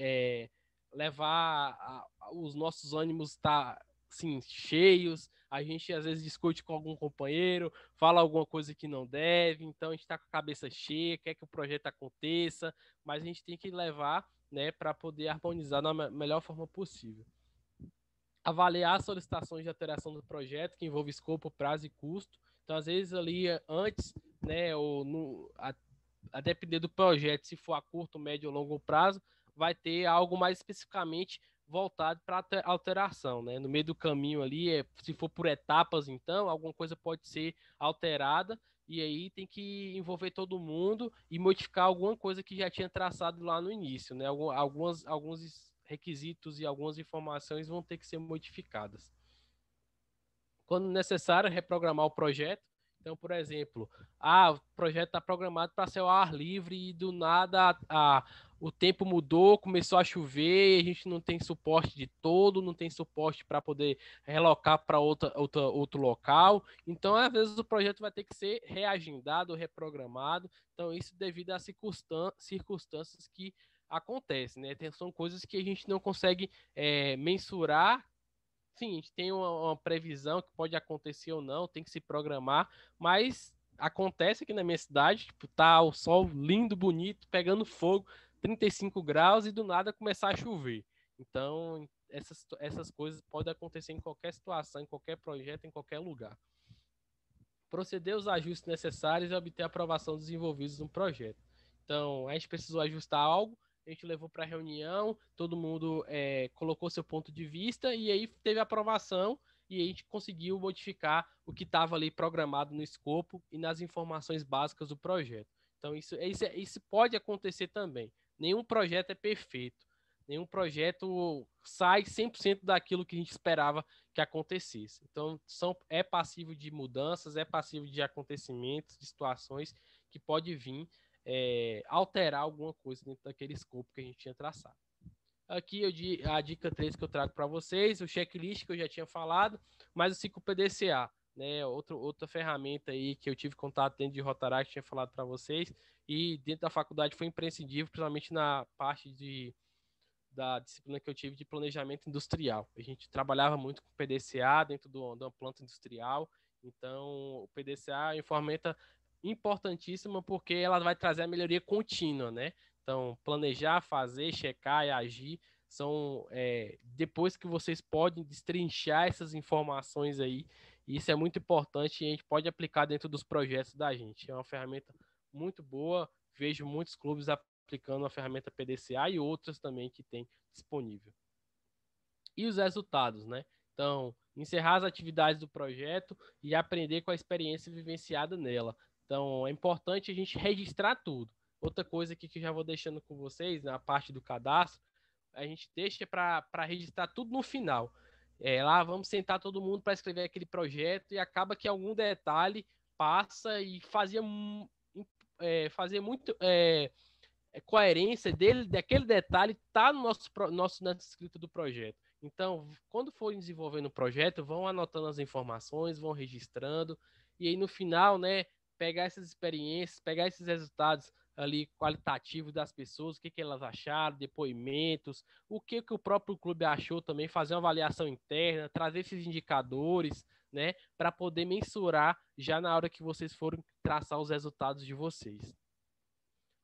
levar os nossos ânimos assim, cheios, a gente às vezes discute com algum companheiro, fala alguma coisa que não deve, então a gente está com a cabeça cheia, quer que o projeto aconteça, mas a gente tem que levar, né, para poder harmonizar da melhor forma possível. Avaliar solicitações de alteração do projeto, que envolve escopo, prazo e custo. Então, às vezes, ali antes, né, a depender do projeto, se for a curto, médio ou longo prazo, vai ter algo mais especificamente voltado para alteração, né? No meio do caminho ali, se for por etapas, então, alguma coisa pode ser alterada e aí tem que envolver todo mundo e modificar alguma coisa que já tinha traçado lá no início, né? Alguns requisitos e algumas informações vão ter que ser modificadas. Quando necessário, reprogramar o projeto. Então, por exemplo, o projeto está programado para ser ao ar livre e do nada o tempo mudou, começou a chover, a gente não tem suporte de todo, não tem suporte para poder relocar para outro local. Então, às vezes, o projeto vai ter que ser reagendado, reprogramado. Então, isso devido a circunstâncias que acontecem, né? São coisas que a gente não consegue mensurar. Sim, a gente tem uma previsão que pode acontecer ou não, tem que se programar, mas acontece aqui na minha cidade, tipo, tá o sol lindo, bonito, pegando fogo, 35 graus e do nada começar a chover. Então, essas coisas podem acontecer em qualquer situação, em qualquer projeto, em qualquer lugar. Proceder os ajustes necessários e obter a aprovação dos envolvidos no projeto. Então, a gente precisou ajustar algo, a gente levou para a reunião, todo mundo colocou seu ponto de vista e aí teve aprovação e a gente conseguiu modificar o que estava ali programado no escopo e nas informações básicas do projeto. Então, isso pode acontecer também. Nenhum projeto é perfeito. Nenhum projeto sai 100% daquilo que a gente esperava que acontecesse. Então, é passivo de mudanças, é passivo de acontecimentos, de situações que pode vir alterar alguma coisa dentro daquele escopo que a gente tinha traçado. Aqui a dica 3 que eu trago para vocês, o checklist que eu já tinha falado, mas o ciclo PDCA, né? Outra ferramenta aí que eu tive contato dentro de Rotaract, tinha falado para vocês, e dentro da faculdade foi imprescindível, principalmente na parte da disciplina que eu tive de planejamento industrial. A gente trabalhava muito com PDCA dentro de uma planta industrial, então o PDCA é uma ferramenta importantíssima porque ela vai trazer a melhoria contínua, né? Então, planejar, fazer, checar e agir são depois que vocês podem destrinchar essas informações aí, e isso é muito importante e a gente pode aplicar dentro dos projetos da gente. É uma ferramenta muito boa, vejo muitos clubes aplicando a ferramenta PDCA e outras também que tem disponível. E os resultados, né? Então, encerrar as atividades do projeto e aprender com a experiência vivenciada nela. Então, é importante a gente registrar tudo. Outra coisa aqui que já vou deixando com vocês, na parte do cadastro, a gente deixa para registrar tudo no final. Lá vamos sentar todo mundo para escrever aquele projeto e acaba que algum detalhe passa e fazia muito coerência daquele detalhe tá no nossa escrita do projeto. Então, quando forem desenvolvendo o projeto, vão anotando as informações, vão registrando, e aí no final, né, pegar essas experiências, pegar esses resultados ali qualitativos das pessoas, o que elas acharam, depoimentos, o que o próprio clube achou também, fazer uma avaliação interna, trazer esses indicadores, né, para poder mensurar já na hora que vocês forem traçar os resultados de vocês.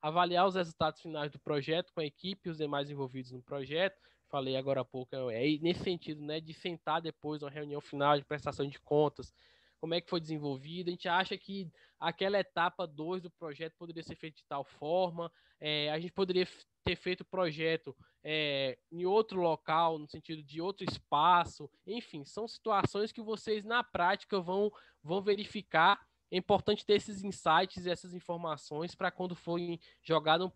Avaliar os resultados finais do projeto com a equipe e os demais envolvidos no projeto. Falei agora há pouco, nesse sentido, né, de sentar depois uma reunião final de prestação de contas, como é que foi desenvolvido. A gente acha que aquela etapa 2 do projeto poderia ser feita de tal forma, a gente poderia ter feito o projeto em outro local, no sentido de outro espaço, enfim, são situações que vocês na prática vão verificar. É importante ter esses insights e essas informações para quando forem jogar no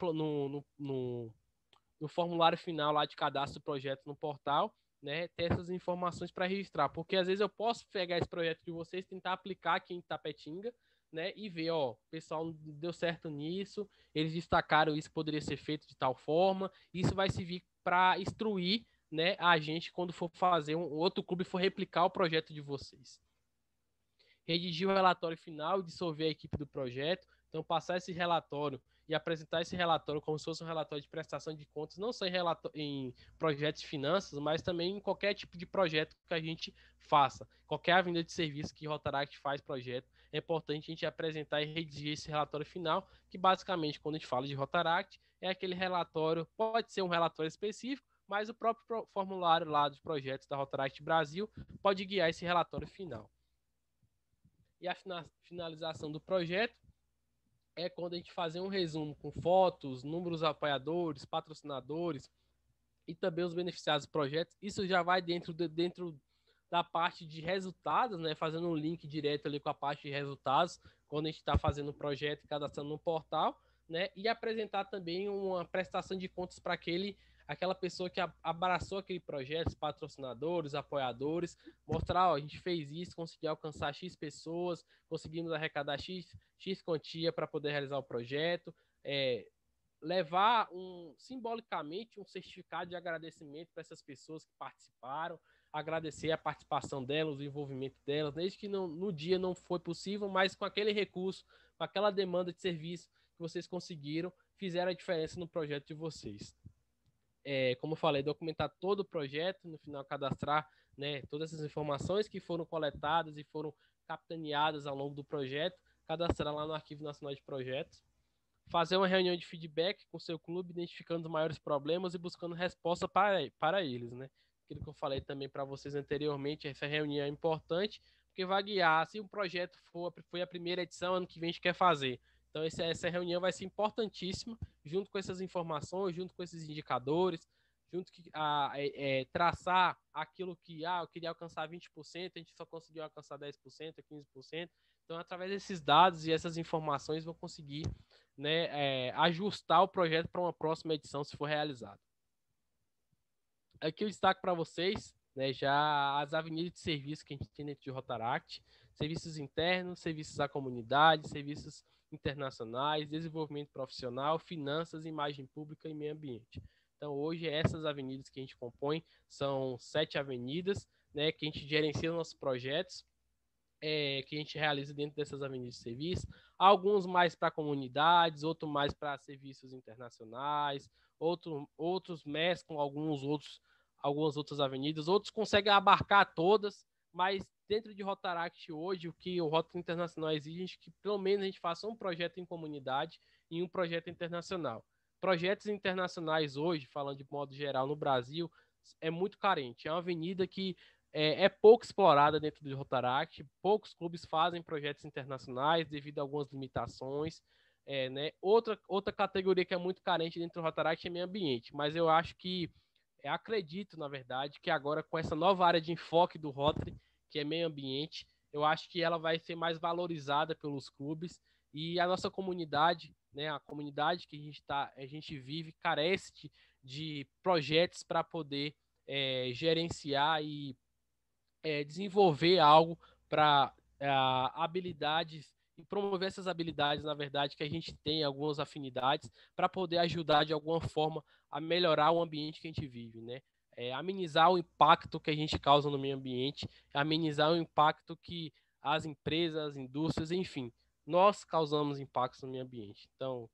formulário final lá de cadastro do projeto no portal, né, ter essas informações para registrar, porque às vezes eu posso pegar esse projeto de vocês, tentar aplicar aqui em Tapetinga, né, e ver, ó, o pessoal deu certo nisso, eles destacaram isso que poderia ser feito de tal forma, isso vai servir para instruir, né, a gente quando for fazer outro clube for replicar o projeto de vocês. Redigir o relatório final, dissolver a equipe do projeto, então passar esse relatório e apresentar esse relatório como se fosse um relatório de prestação de contas, não só em projetos de finanças, mas também em qualquer tipo de projeto que a gente faça. Qualquer avenida de serviço que Rotaract faz projeto, é importante a gente apresentar e redigir esse relatório final, que basicamente, quando a gente fala de Rotaract, é aquele relatório, pode ser um relatório específico, mas o próprio formulário lá dos projetos da Rotaract Brasil pode guiar esse relatório final. E a finalização do projeto é quando a gente fazer um resumo com fotos, números apoiadores, patrocinadores e também os beneficiados do projeto. Isso já vai dentro da parte de resultados, né? Fazendo um link direto ali com a parte de resultados, quando a gente está fazendo o projeto e cadastrando no portal, né? E apresentar também uma prestação de contas para aquela pessoa que abraçou aquele projeto, os patrocinadores, apoiadores, mostrar, ó, a gente fez isso, conseguiu alcançar X pessoas, conseguimos arrecadar X quantia para poder realizar o projeto, levar simbolicamente um certificado de agradecimento para essas pessoas que participaram, agradecer a participação delas, o envolvimento delas, desde que no dia não foi possível, mas com aquele recurso, com aquela demanda de serviço que vocês conseguiram, fizeram a diferença no projeto de vocês. Como eu falei, documentar todo o projeto, no final cadastrar, né, todas essas informações que foram coletadas e foram capitaneadas ao longo do projeto, cadastrar lá no Arquivo Nacional de Projetos, fazer uma reunião de feedback com o seu clube, identificando os maiores problemas e buscando resposta para eles, né? Aquilo que eu falei também para vocês anteriormente, essa reunião é importante, porque vai guiar, se um projeto foi a primeira edição, ano que vem a gente quer fazer. Então essa reunião vai ser importantíssima, junto com essas informações, junto com esses indicadores, junto a traçar aquilo que eu queria alcançar 20%, a gente só conseguiu alcançar 10%, 15%. Então, através desses dados e essas informações, vão conseguir, né, ajustar o projeto para uma próxima edição, se for realizado. Aqui eu destaco para vocês, né, já as avenidas de serviço que a gente tem dentro de Rotaract: serviços internos, serviços à comunidade, serviços internacionais, desenvolvimento profissional, finanças, imagem pública e meio ambiente. Então, hoje, essas avenidas que a gente compõe são 7 avenidas, né, que a gente gerencia nossos projetos, que a gente realiza dentro dessas avenidas de serviço. Alguns mais para comunidades, outros mais para serviços internacionais, outros mesclam algumas outras avenidas, outros conseguem abarcar todas, mas dentro de Rotaract hoje, o que o Rota Internacional exige é que pelo menos a gente faça um projeto em comunidade e um projeto internacional. Projetos internacionais hoje, falando de modo geral no Brasil, é muito carente. É uma avenida que é pouco explorada dentro do Rotaract. Poucos clubes fazem projetos internacionais devido a algumas limitações. Né? Outra categoria que é muito carente dentro do Rotaract é meio ambiente, mas eu acho que, acredito, na verdade, que agora com essa nova área de enfoque do Rotary, que é meio ambiente, eu acho que ela vai ser mais valorizada pelos clubes, e a nossa comunidade, né, a comunidade que a gente vive, carece de projetos para poder gerenciar e desenvolver algo para habilidades e promover essas habilidades, na verdade, que a gente tem algumas afinidades para poder ajudar de alguma forma a melhorar o ambiente que a gente vive, né? Amenizar o impacto que a gente causa no meio ambiente, amenizar o impacto que as empresas, as indústrias, enfim, nós causamos impactos no meio ambiente. Então,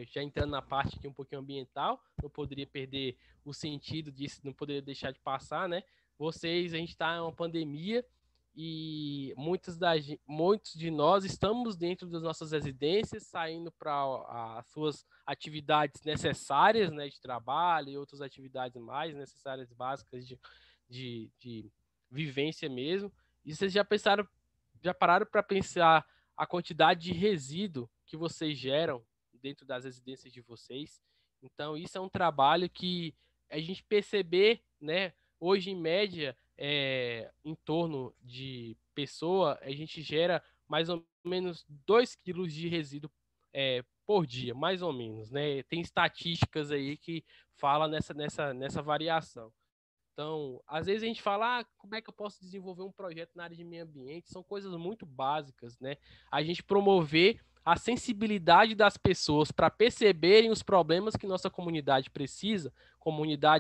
já entrando na parte aqui um pouquinho ambiental, não poderia perder o sentido disso, não poderia deixar de passar, né? A gente está em uma pandemia e muitos de nós estamos dentro das nossas residências, saindo para as suas atividades necessárias, né, de trabalho e outras atividades mais necessárias, básicas de vivência mesmo. E vocês já pararam para pensar a quantidade de resíduo que vocês geram dentro das residências de vocês? Então, isso é um trabalho que a gente perceber, né? Hoje, em média, em torno de pessoa, a gente gera mais ou menos 2 quilos de resíduo por dia, mais ou menos, né? Tem estatísticas aí que falam nessa variação. Então, às vezes a gente fala, como é que eu posso desenvolver um projeto na área de meio ambiente? São coisas muito básicas, né? A gente promover a sensibilidade das pessoas para perceberem os problemas que nossa comunidade precisa,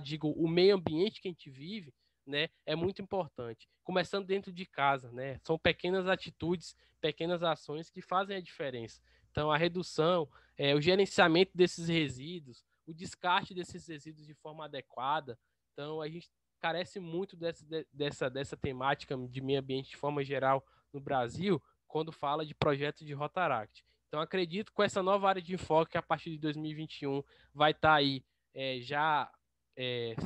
digo, o meio ambiente que a gente vive, né? É muito importante. Começando dentro de casa, né? São pequenas atitudes, pequenas ações que fazem a diferença. Então, a redução, o gerenciamento desses resíduos, o descarte desses resíduos de forma adequada. Então, a gente carece muito dessa temática de meio ambiente de forma geral no Brasil, quando fala de projetos de Rotaract. Então, acredito que com essa nova área de enfoque, que a partir de 2021 vai estar aí já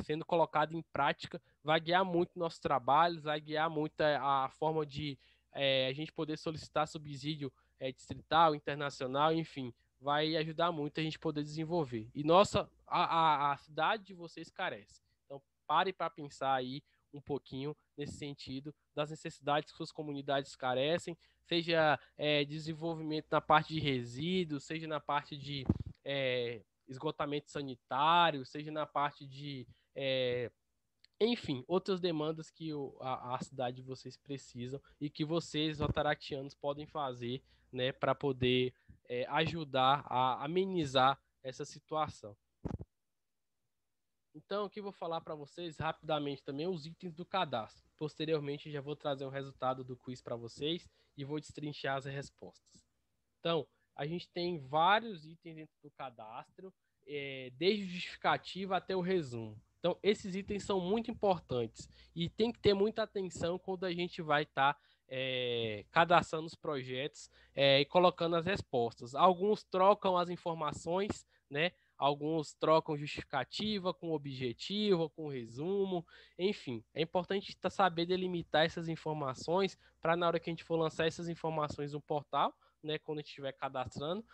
sendo colocada em prática, vai guiar muito nossos trabalhos, vai guiar muito a forma de a gente poder solicitar subsídio distrital, internacional, enfim, vai ajudar muito a gente poder desenvolver. E a cidade de vocês carece. Então, pare para pensar aí um pouquinho nesse sentido das necessidades que suas comunidades carecem, seja desenvolvimento na parte de resíduos, seja na parte de esgotamento sanitário, seja na parte de, enfim, outras demandas que a cidade de vocês precisam e que vocês, rotaractianos, podem fazer, né, para poder ajudar a amenizar essa situação. Então, aqui eu vou falar para vocês rapidamente também os itens do cadastro. Posteriormente, já vou trazer o resultado do quiz para vocês e vou destrinchar as respostas. Então, a gente tem vários itens dentro do cadastro, desde o justificativo até o resumo. Então, esses itens são muito importantes e tem que ter muita atenção quando a gente vai estar cadastrando os projetos e colocando as respostas. Alguns trocam as informações, né? Alguns trocam justificativa com objetivo, com resumo, enfim. É importante saber delimitar essas informações para na hora que a gente for lançar essas informações no portal, né, quando a gente estiver cadastrando,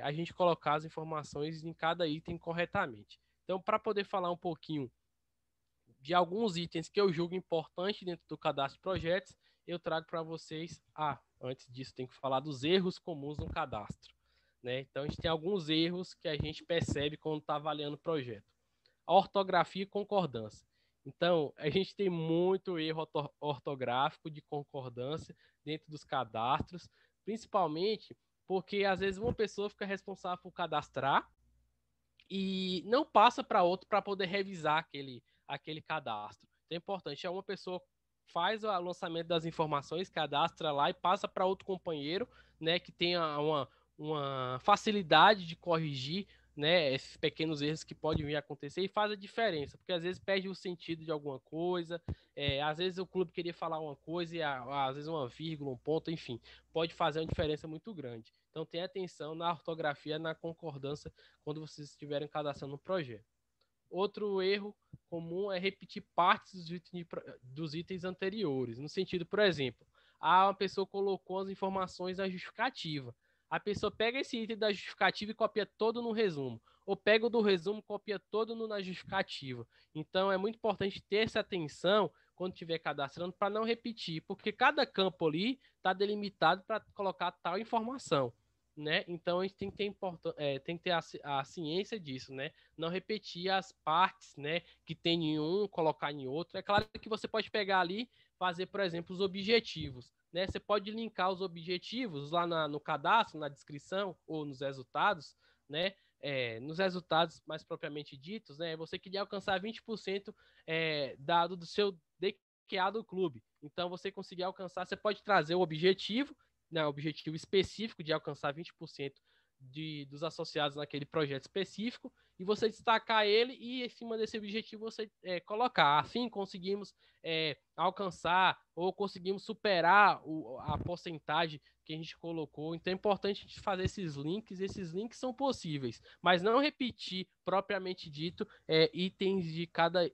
a gente colocar as informações em cada item corretamente. Então, para poder falar um pouquinho de alguns itens que eu julgo importante dentro do cadastro de projetos, eu trago para vocês. Antes disso, tem que falar dos erros comuns no cadastro, né? Então, a gente tem alguns erros que a gente percebe quando está avaliando o projeto. A ortografia e concordância. Então, a gente tem muito erro ortográfico de concordância dentro dos cadastros, principalmente porque, às vezes, uma pessoa fica responsável por cadastrar e não passa para outro para poder revisar aquele cadastro. Então é importante, uma pessoa faz o lançamento das informações, cadastra lá e passa para outro companheiro, né, que tenha uma facilidade de corrigir, né, esses pequenos erros que podem vir a acontecer e faz a diferença, porque às vezes perde o sentido de alguma coisa, às vezes o clube queria falar uma coisa e às vezes uma vírgula, um ponto, enfim, pode fazer uma diferença muito grande. Então tenha atenção na ortografia, na concordância quando vocês estiverem cadastrando um projeto. Outro erro comum é repetir partes dos itens anteriores, no sentido, por exemplo, uma pessoa colocou as informações na justificativa. A pessoa pega esse item da justificativa e copia todo no resumo. Ou pega o do resumo e copia todo na justificativa. Então, é muito importante ter essa atenção quando estiver cadastrando para não repetir, porque cada campo ali está delimitado para colocar tal informação, né? Então, a gente tem que ter a ciência disso, né? Não repetir as partes, né, que tem em um, colocar em outro. É claro que você pode pegar ali, fazer, por exemplo, os objetivos, né? Você pode linkar os objetivos lá no cadastro, na descrição ou nos resultados, né? Nos resultados mais propriamente ditos, né? Você queria alcançar 20% dado do seu DQA do clube. Então, você conseguir alcançar, você pode trazer o objetivo, né, objetivo específico de alcançar 20% dos associados naquele projeto específico, e você destacar ele e, em cima desse objetivo, você colocar. Assim, conseguimos alcançar ou conseguimos superar a porcentagem que a gente colocou. Então, é importante a gente fazer esses links são possíveis, mas não repetir, propriamente dito, itens de cada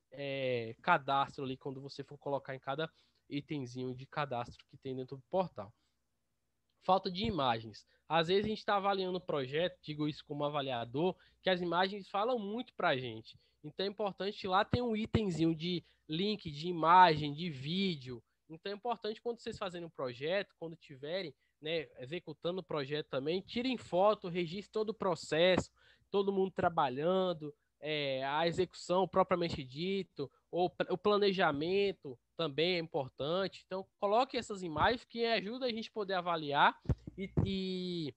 cadastro ali, quando você for colocar em cada itemzinho de cadastro que tem dentro do portal. Falta de imagens. Às vezes a gente está avaliando o projeto, digo isso como avaliador, que as imagens falam muito para a gente. Então é importante lá ter um itemzinho de link, de imagem, de vídeo. Então é importante quando vocês fazerem um projeto, quando tiverem, né, executando o projeto também, tirem foto, registrem todo o processo, todo mundo trabalhando, a execução propriamente dito, ou o planejamento também é importante. Então, coloque essas imagens que ajudam a gente poder avaliar e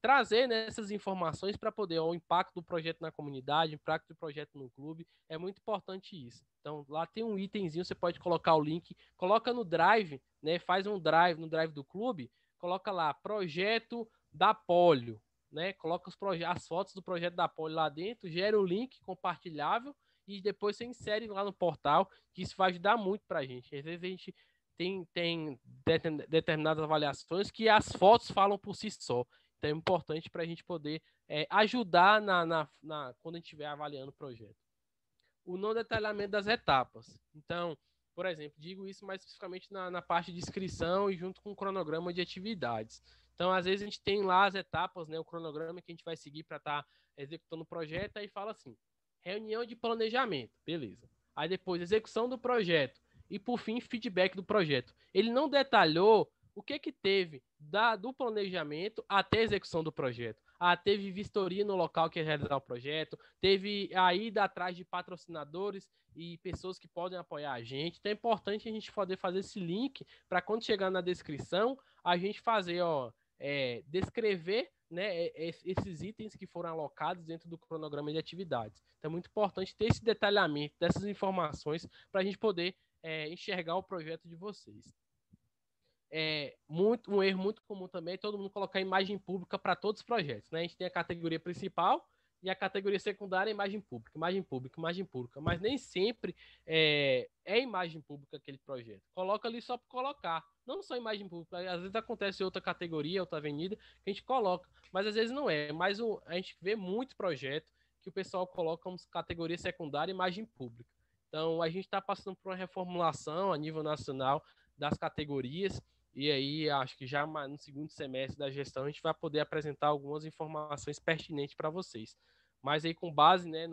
trazer, né, essas informações para poder o impacto do projeto na comunidade, o impacto do projeto no clube. É muito importante isso. Então, lá tem um itemzinho, você pode colocar o link, coloca no Drive, né, faz um Drive no Drive do clube, coloca lá, projeto da Polio, né, coloca as fotos do projeto da Polio lá dentro, gera o link compartilhável e depois você insere lá no portal, que isso vai ajudar muito para a gente. Às vezes a gente tem determinadas avaliações que as fotos falam por si só. Então é importante para a gente poder ajudar quando a gente estiver avaliando o projeto. O não detalhamento das etapas. Então, por exemplo, digo isso mais especificamente na parte de inscrição e junto com o cronograma de atividades. Então, às vezes a gente tem lá as etapas, né, o cronograma que a gente vai seguir para estar executando o projeto, aí fala assim, reunião de planejamento, beleza. Aí depois, execução do projeto. E por fim, feedback do projeto. Ele não detalhou o que teve do planejamento até a execução do projeto. Teve vistoria no local que ia realizar o projeto, teve a ida atrás de patrocinadores e pessoas que podem apoiar a gente. Então é importante a gente poder fazer esse link para quando chegar na descrição, a gente fazer, descrever, né, esses itens que foram alocados dentro do cronograma de atividades. Então é muito importante ter esse detalhamento dessas informações para a gente poder enxergar o projeto de vocês. Um erro muito comum também é todo mundo colocar imagem pública para todos os projetos, né? A gente tem a categoria principal e a categoria secundária é imagem pública, mas nem sempre é imagem pública aquele projeto. Coloca ali só para colocar, não só imagem pública. Às vezes acontece outra categoria, outra avenida, que a gente coloca, mas às vezes não é. Mas a gente vê muito projeto que o pessoal coloca como categoria secundária imagem pública. Então, a gente está passando por uma reformulação a nível nacional das categorias e aí acho que já no segundo semestre da gestão a gente vai poder apresentar algumas informações pertinentes para vocês. Mas aí com base, né,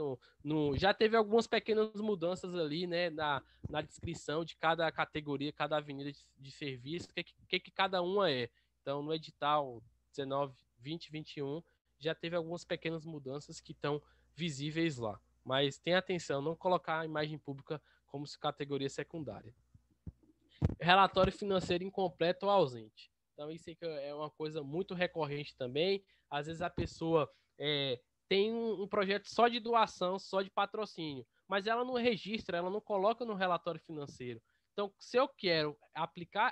já teve algumas pequenas mudanças ali, né, na descrição de cada categoria, cada avenida de serviço, o que cada uma é. Então, no edital 19, 20, 21, já teve algumas pequenas mudanças que estão visíveis lá. Mas tenha atenção, não colocar a imagem pública como categoria secundária. Relatório financeiro incompleto ou ausente. Então, isso é uma coisa muito recorrente também. Às vezes a pessoa tem um projeto só de doação, só de patrocínio, mas ela não registra, ela não coloca no relatório financeiro. Então, se eu quero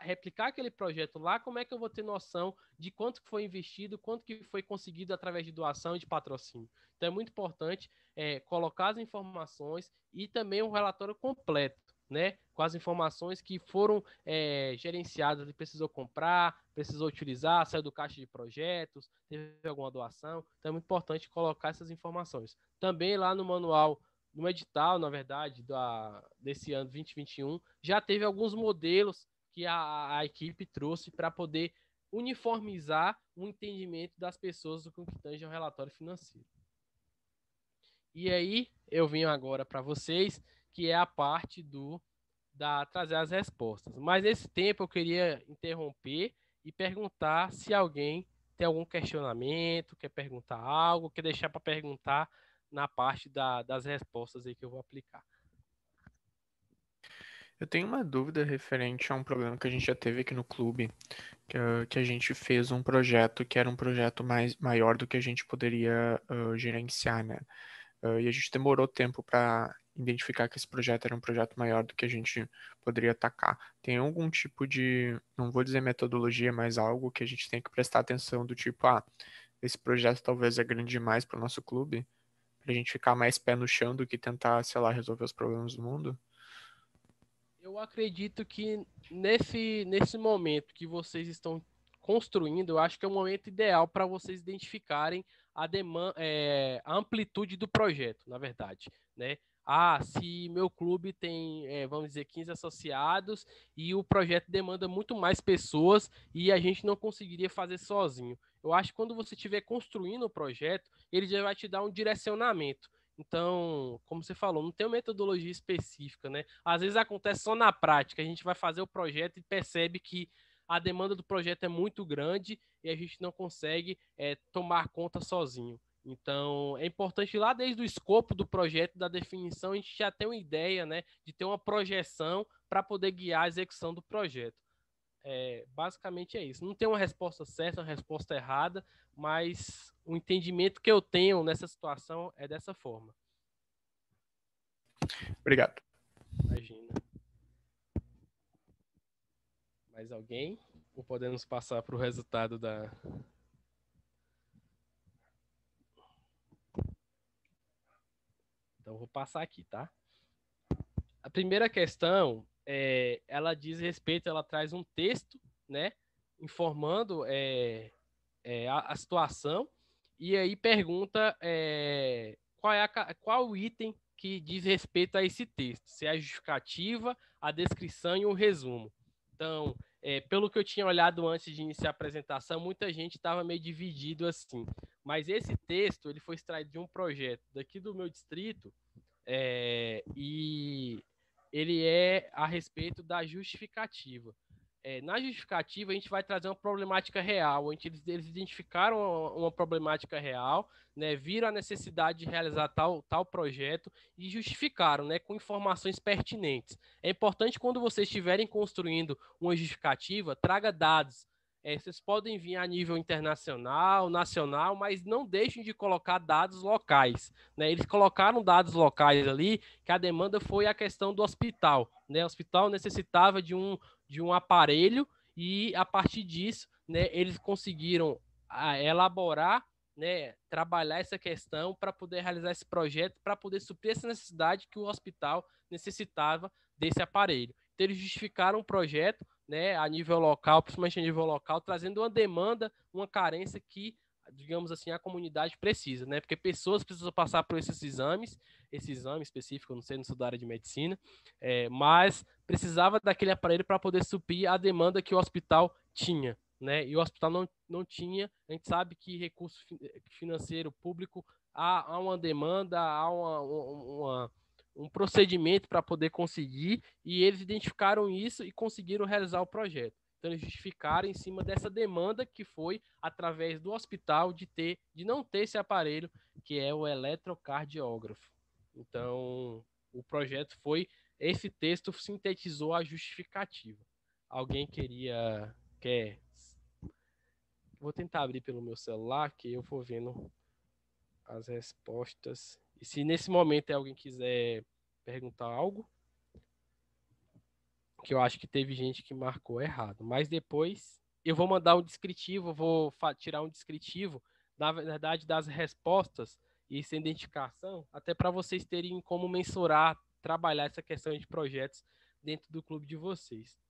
replicar aquele projeto lá, como é que eu vou ter noção de quanto foi investido, quanto que foi conseguido através de doação e de patrocínio? Então, é muito importante colocar as informações e também um relatório completo, né, com as informações que foram gerenciadas, ele precisou comprar, precisou utilizar, saiu do caixa de projetos, teve alguma doação. Então é muito importante colocar essas informações. Também lá no manual, no edital, na verdade, desse ano 2021, já teve alguns modelos que a equipe trouxe para poder uniformizar o entendimento das pessoas do que tange ao relatório financeiro. E aí, eu vim agora para vocês, que é a parte trazer as respostas. Mas nesse tempo eu queria interromper e perguntar se alguém tem algum questionamento, quer perguntar algo, quer deixar para perguntar na parte das respostas aí que eu vou aplicar. Eu tenho uma dúvida referente a um problema que a gente já teve aqui no clube, que a gente fez um projeto que era um projeto maior do que a gente poderia gerenciar, né? E a gente demorou tempo para identificar que esse projeto era um projeto maior do que a gente poderia atacar. Tem algum tipo de, não vou dizer metodologia, mas algo que a gente tem que prestar atenção do tipo, esse projeto talvez é grande demais para o nosso clube, para a gente ficar mais pé no chão do que tentar, sei lá, resolver os problemas do mundo? Eu acredito que nesse momento que vocês estão construindo, eu acho que é o momento ideal para vocês identificarem a amplitude do projeto, na verdade, né? Se meu clube tem, vamos dizer, 15 associados e o projeto demanda muito mais pessoas e a gente não conseguiria fazer sozinho. Eu acho que quando você estiver construindo o projeto, ele já vai te dar um direcionamento. Então, como você falou, não tem uma metodologia específica, né? Às vezes acontece só na prática, a gente vai fazer o projeto e percebe que a demanda do projeto é muito grande e a gente não consegue tomar conta sozinho. Então, é importante lá desde o escopo do projeto, da definição, a gente já ter uma ideia, né, de ter uma projeção para poder guiar a execução do projeto. Basicamente é isso. Não tem uma resposta certa, uma resposta errada, mas o entendimento que eu tenho nessa situação é dessa forma. Obrigado. Imagina. Mais alguém? Ou podemos passar para o resultado da... Então, vou passar aqui, tá? A primeira questão, ela diz respeito, ela traz um texto, né, informando a situação, e aí pergunta qual o item que diz respeito a esse texto, se é a justificativa, a descrição e o resumo. Então, pelo que eu tinha olhado antes de iniciar a apresentação, muita gente estava meio dividido assim, mas esse texto ele foi extraído de um projeto daqui do meu distrito, e ele é a respeito da justificativa. Na justificativa, a gente vai trazer uma problemática real. Eles identificaram uma problemática real, né, viram a necessidade de realizar tal projeto e justificaram, né, com informações pertinentes. É importante, quando vocês estiverem construindo uma justificativa, traga dados. Vocês podem vir a nível internacional, nacional, mas não deixem de colocar dados locais, né? Eles colocaram dados locais ali, que a demanda foi a questão do hospital, né? O hospital necessitava de um aparelho e, a partir disso, né, eles conseguiram elaborar, né, trabalhar essa questão para poder realizar esse projeto, para poder suprir essa necessidade que o hospital necessitava desse aparelho. Então, eles justificaram um projeto, né, a nível local, principalmente a nível local, trazendo uma demanda, uma carência que digamos assim, a comunidade precisa, né? Porque pessoas precisam passar por esses exames, esse exame específico, eu não sei, não sou da área de medicina, mas precisava daquele aparelho para poder suprir a demanda que o hospital tinha, né? E o hospital não tinha, a gente sabe que recurso financeiro público há uma demanda, há um procedimento para poder conseguir, e eles identificaram isso e conseguiram realizar o projeto. Então, eles justificaram em cima dessa demanda que foi através do hospital de não ter esse aparelho, que é o eletrocardiógrafo. Então, o projeto esse texto sintetizou a justificativa. Alguém quer? Vou tentar abrir pelo meu celular, que eu vou vendo as respostas. E se nesse momento alguém quiser perguntar algo, que eu acho que teve gente que marcou errado. Mas depois eu vou mandar um descritivo, vou tirar um descritivo, na verdade, das respostas e sem identificação, até para vocês terem como mensurar, trabalhar essa questão de projetos dentro do clube de vocês.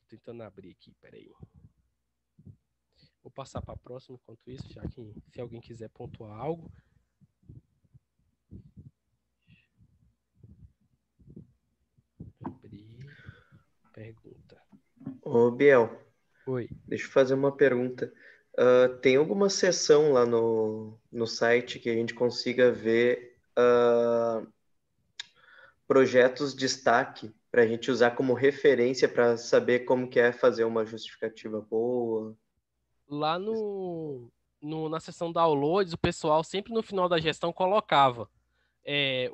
Tô tentando abrir aqui, peraí. Vou passar para a próxima enquanto isso, já que se alguém quiser pontuar algo. Abrir. Pergunta. Ô, Biel, Oi. deixa eu fazer uma pergunta. Tem alguma seção lá no site que a gente consiga ver projetos destaque para a gente usar como referência para saber como que é fazer uma justificativa boa? Lá na seção downloads, o pessoal sempre no final da gestão colocava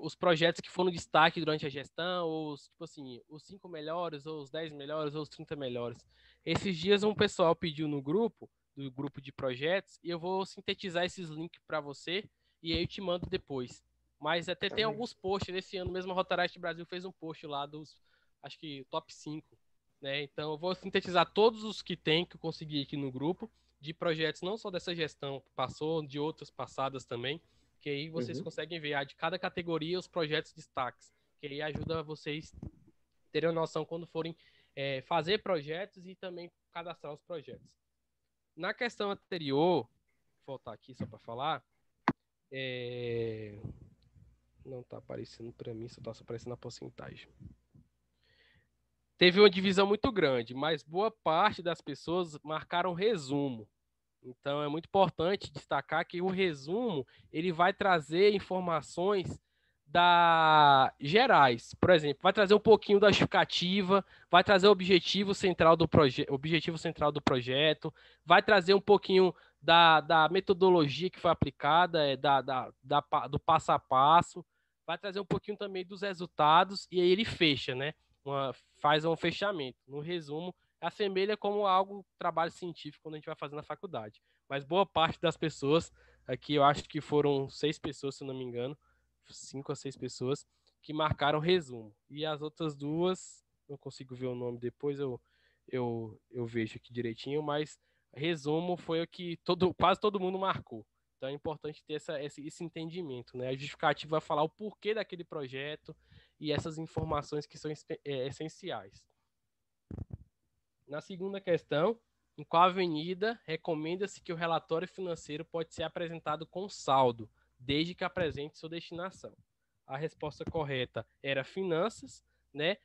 os projetos que foram destaque durante a gestão, tipo assim, os 5 melhores, ou os 10 melhores, ou os 30 melhores. Esses dias um pessoal pediu no grupo, do grupo de projetos, e eu vou sintetizar esses links para você, e aí eu te mando depois. Mas até tem alguns posts, esse ano mesmo a Rotaract Brasil fez um post lá acho que top 5, né? Então eu vou sintetizar todos os que tem, que eu consegui aqui no grupo, de projetos não só dessa gestão que passou, de outras passadas também, que aí vocês conseguem ver de cada categoria os projetos destaques, que aí ajuda vocês terem uma noção quando forem fazer projetos e também cadastrar os projetos. Na questão anterior, vou voltar aqui só para falar, não está aparecendo para mim, só está aparecendo a porcentagem. Teve uma divisão muito grande, mas boa parte das pessoas marcaram resumo. Então, é muito importante destacar que o resumo ele vai trazer informações gerais. Por exemplo, vai trazer um pouquinho da justificativa, vai trazer o objetivo central do projeto, vai trazer um pouquinho da metodologia que foi aplicada, do passo a passo, vai trazer um pouquinho também dos resultados, e aí ele fecha, né? Faz um fechamento. No resumo, assemelha como trabalho científico quando a gente vai fazer na faculdade. Mas boa parte das pessoas, aqui eu acho que foram 6 pessoas, se eu não me engano, 5 a 6 pessoas, que marcaram resumo. E as outras 2, não consigo ver o nome depois, eu vejo aqui direitinho, mas resumo foi o que quase todo mundo marcou. Então é importante ter esse entendimento, né? A justificativa vai falar o porquê daquele projeto e essas informações que são essenciais. Na segunda questão, em qual avenida recomenda-se que o relatório financeiro pode ser apresentado com saldo, desde que apresente sua destinação? A resposta correta era finanças, né?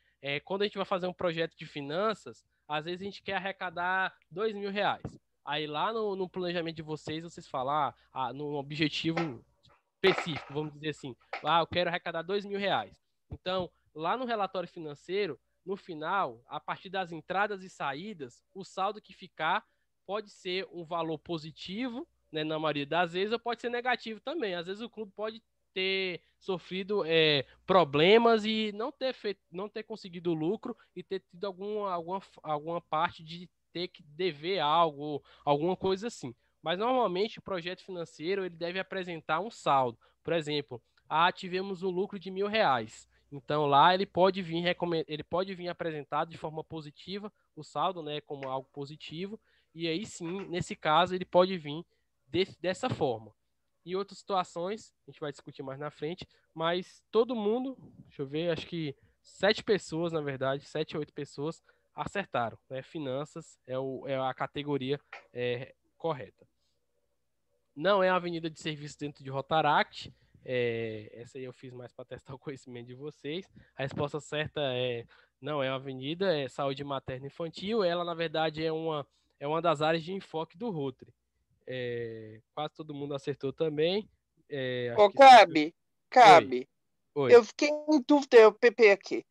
Quando a gente vai fazer um projeto de finanças, às vezes a gente quer arrecadar R$2.000. Aí lá no planejamento de vocês falam, no objetivo específico, vamos dizer assim, eu quero arrecadar R$2.000. Então, lá no relatório financeiro, no final, a partir das entradas e saídas, o saldo que ficar pode ser um valor positivo, né, na maioria das vezes, ou pode ser negativo também. Às vezes o clube pode ter sofrido problemas e não ter conseguido lucro e ter tido alguma parte de ter que dever algo, alguma coisa assim. Mas normalmente o projeto financeiro ele deve apresentar um saldo. Por exemplo, tivemos um lucro de R$1.000. Então lá ele pode vir apresentado de forma positiva, o saldo, né, como algo positivo, e aí sim, nesse caso, ele pode vir dessa forma. Em outras situações, a gente vai discutir mais na frente, mas todo mundo, deixa eu ver, acho que 7 pessoas, na verdade, 7 ou 8 pessoas acertaram, né? Finanças é a categoria correta. Não é uma avenida de serviço dentro de Rotaract. Essa aí eu fiz mais para testar o conhecimento de vocês. A resposta certa não é uma avenida, é saúde materna e infantil. Ela, na verdade, é uma das áreas de enfoque do Rotary. Quase todo mundo acertou também. Ô, Oi, Cabe. oi. Eu fiquei em dúvida, eu PP aqui.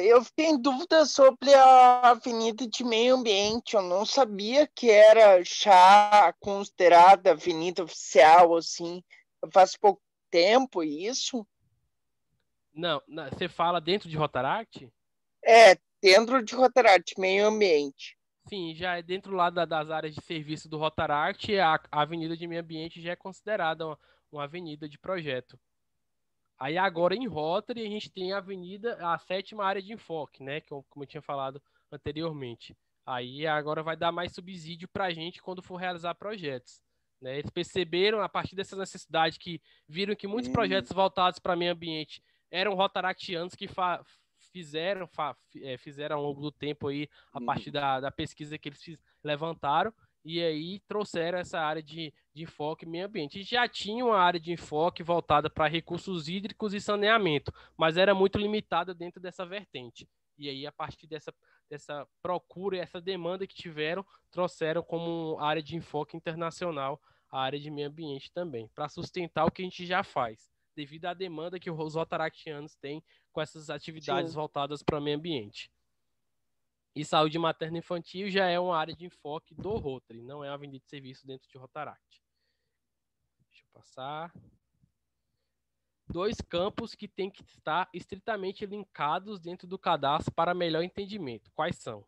Eu fiquei em dúvida sobre a Avenida de Meio Ambiente. Eu não sabia que era já considerada avenida oficial, assim. Faz pouco tempo isso? Não, você fala dentro de Rotaract? Dentro de Rotaract, Meio Ambiente. Sim, já é dentro lá das áreas de serviço do Rotaract, a Avenida de Meio Ambiente já é considerada uma avenida de projeto. Aí agora em Rotary a gente tem a 7ª área de enfoque, né? Como eu tinha falado anteriormente. Aí agora vai dar mais subsídio para a gente quando for realizar projetos. Né? Eles perceberam, a partir dessa necessidade, que viram que muitos projetos voltados para meio ambiente eram rotaractianos que fizeram ao longo do tempo aí, a partir da pesquisa que eles levantaram, e aí trouxeram essa área de enfoque meio ambiente. A gente já tinha uma área de enfoque voltada para recursos hídricos e saneamento, mas era muito limitada dentro dessa vertente. E aí, a partir dessa procura e essa demanda que tiveram, trouxeram como área de enfoque internacional a área de meio ambiente também, para sustentar o que a gente já faz, devido à demanda que os rotaractianos têm com essas atividades voltadas para o meio ambiente. E saúde materna e infantil já é uma área de enfoque do Rotary, não é uma avenida de serviço dentro de Rotaract. Deixa eu passar. 2 campos que têm que estar estritamente linkados dentro do cadastro para melhor entendimento. Quais são?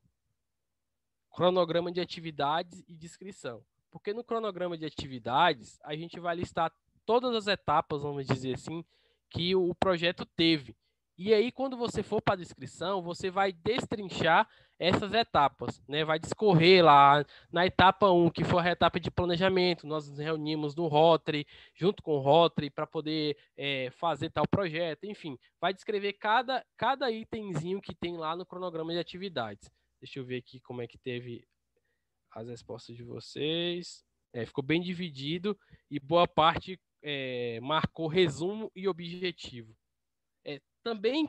Cronograma de atividades e descrição. Porque no cronograma de atividades, a gente vai listar todas as etapas, vamos dizer assim, que o projeto teve. E aí, quando você for para a descrição, você vai destrinchar essas etapas, né? Vai discorrer lá na etapa 1, que foi a etapa de planejamento. Nós nos reunimos no Rotary, junto com o Rotary, para poder fazer tal projeto. Enfim, vai descrever cada itemzinho que tem lá no cronograma de atividades. Deixa eu ver aqui como é que teve as respostas de vocês. Ficou bem dividido e boa parte marcou resumo e objetivo. Também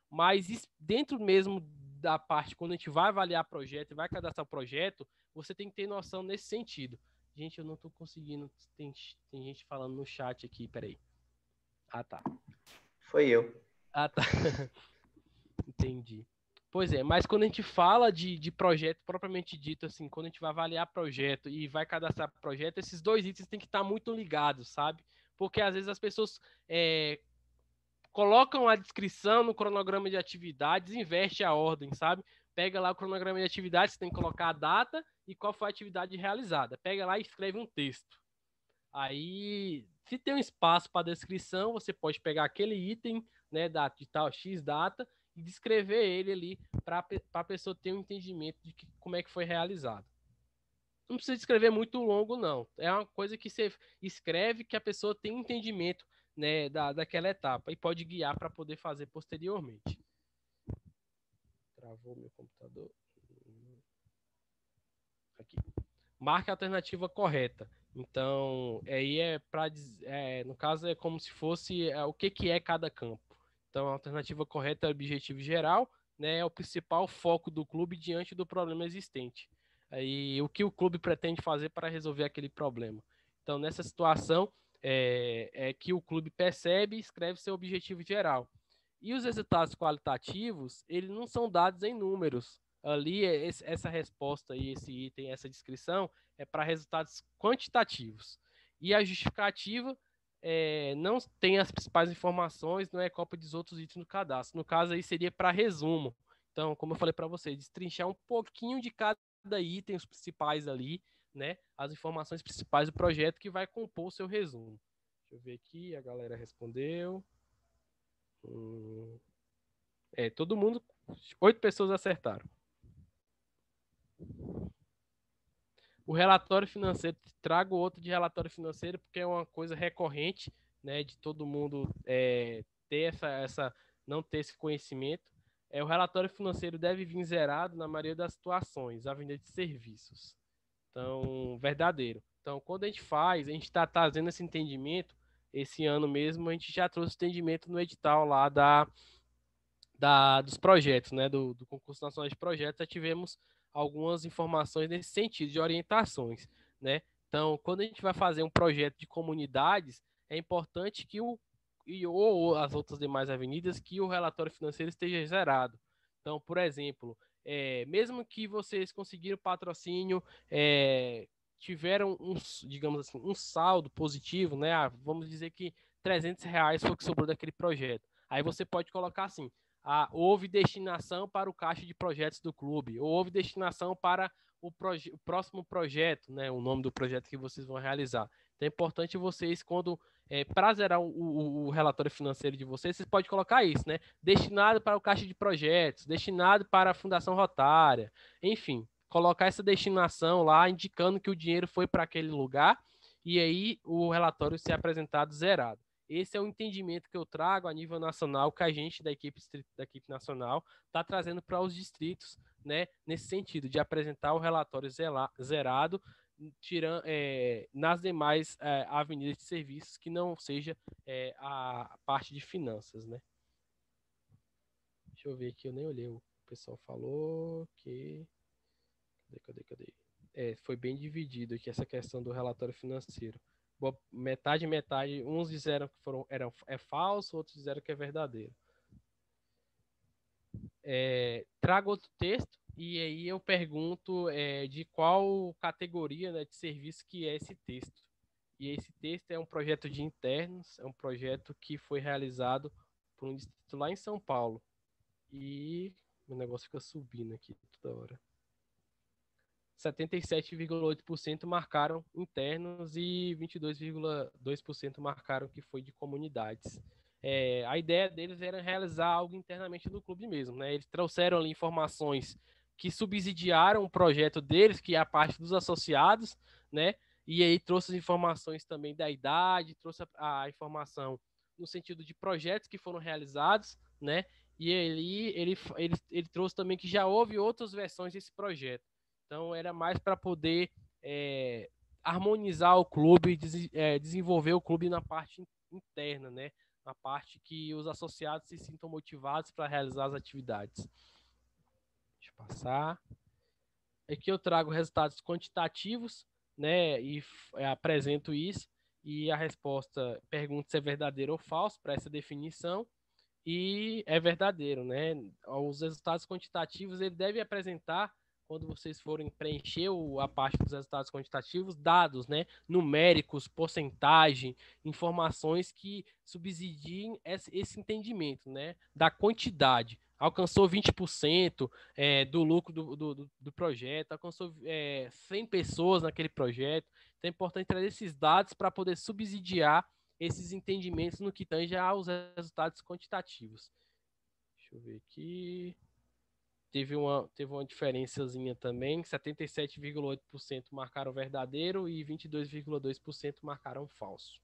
mas dentro mesmo da parte, quando a gente vai avaliar projeto e vai cadastrar o projeto, você tem que ter noção nesse sentido. Gente, eu não estou conseguindo. Tem gente falando no chat aqui, peraí. Ah, tá. Foi eu. Ah, tá. Entendi. Pois é, mas quando a gente fala de projeto propriamente dito, assim, quando a gente vai avaliar projeto e vai cadastrar projeto, esses 2 itens têm que estar muito ligados, sabe? Porque às vezes as pessoas colocam a descrição no cronograma de atividades, inverte a ordem, sabe? Pega lá o cronograma de atividades, você tem que colocar a data e qual foi a atividade realizada. Pega lá e escreve um texto. Aí, se tem um espaço para descrição, você pode pegar aquele item, né, de tal X data e descrever ele ali para a pessoa ter um entendimento de como é que foi realizado. Não precisa escrever muito longo, não. É uma coisa que você escreve que a pessoa tem um entendimento, né, daquela etapa e pode guiar para poder fazer posteriormente. Travou meu computador. Aqui. Marque a alternativa correta. Então, aí no caso, é como se fosse o que é cada campo. Então, a alternativa correta é o objetivo geral, né, é o principal foco do clube diante do problema existente. Aí, o que o clube pretende fazer para resolver aquele problema. Então, nessa situação, é que o clube percebe e escreve seu objetivo geral. E os resultados qualitativos, eles não são dados em números. Ali, essa resposta e esse item, essa descrição, é para resultados quantitativos. E a justificativa não tem as principais informações, não é cópia dos outros itens do cadastro. No caso, aí seria para resumo. Então, como eu falei para vocês, destrinchar um pouquinho de cada item, os principais ali, né? As informações principais do projeto que vai compor o seu resumo. Deixa eu ver aqui, a galera respondeu. Todo mundo, 8 pessoas acertaram. O relatório financeiro, trago outro de relatório financeiro, porque é uma coisa recorrente, né, de todo mundo ter não ter esse conhecimento. O relatório financeiro deve vir zerado na maioria das situações, a venda de serviços. Então, verdadeiro. Então, quando a gente está trazendo esse entendimento, esse ano mesmo, a gente já trouxe entendimento no edital lá dos projetos, né, do Concurso Nacional de Projetos, já tivemos algumas informações nesse sentido, de orientações, né? Então, quando a gente vai fazer um projeto de comunidades, é importante que ou as outras demais avenidas, que o relatório financeiro esteja zerado. Então, por exemplo, mesmo que vocês conseguiram patrocínio, tiveram digamos assim, um saldo positivo, né? Vamos dizer que R$300 foi o que sobrou daquele projeto. Aí você pode colocar assim: houve destinação para o caixa de projetos do clube, ou houve destinação para o próximo projeto, né, o nome do projeto que vocês vão realizar. Então é importante vocês, quando para zerar o relatório financeiro de vocês podem colocar isso, né? Destinado para o caixa de projetos, destinado para a Fundação Rotária, enfim, colocar essa destinação lá, indicando que o dinheiro foi para aquele lugar, e aí o relatório ser apresentado zerado. Esse é o entendimento que eu trago a nível nacional, que a gente da equipe nacional está trazendo para os distritos, né, nesse sentido, de apresentar o relatório zerado, nas demais avenidas de serviços que não seja a parte de finanças, né? Deixa eu ver aqui, eu nem olhei, o pessoal falou que... Cadê? Foi bem dividido aqui essa questão do relatório financeiro. Metade, uns disseram que é falso, outros disseram que é verdadeiro. Trago outro texto e aí eu pergunto de qual categoria, né, de serviço que é esse texto. E esse texto é um projeto de internos, é um projeto que foi realizado por um distrito lá em São Paulo. E o negócio fica subindo aqui toda hora. 77,8% marcaram internos e 22,2% marcaram que foi de comunidades. A ideia deles era realizar algo internamente no clube mesmo, né? Eles trouxeram ali informações que subsidiaram o projeto deles, que é a parte dos associados, né? E aí trouxe as informações também da idade, trouxe a informação no sentido de projetos que foram realizados, né? E ele trouxe também que já houve outras versões desse projeto. Então, era mais para poder harmonizar o clube, desenvolver o clube na parte interna, né? Na parte que os associados se sintam motivados para realizar as atividades. Deixa eu passar. Aqui eu trago resultados quantitativos, né? E apresento isso. E a resposta pergunta se é verdadeiro ou falso para essa definição. E é verdadeiro, né? Os resultados quantitativos ele deve apresentar, quando vocês forem preencher a parte dos resultados quantitativos, dados, né, numéricos, porcentagem, informações que subsidiem esse entendimento, né, da quantidade. Alcançou 20% do lucro do projeto, alcançou 100 pessoas naquele projeto. Então é importante trazer esses dados para poder subsidiar esses entendimentos no que tange aos resultados quantitativos. Deixa eu ver aqui. Teve uma diferençazinha também, 77,8% marcaram verdadeiro e 22,2% marcaram falso.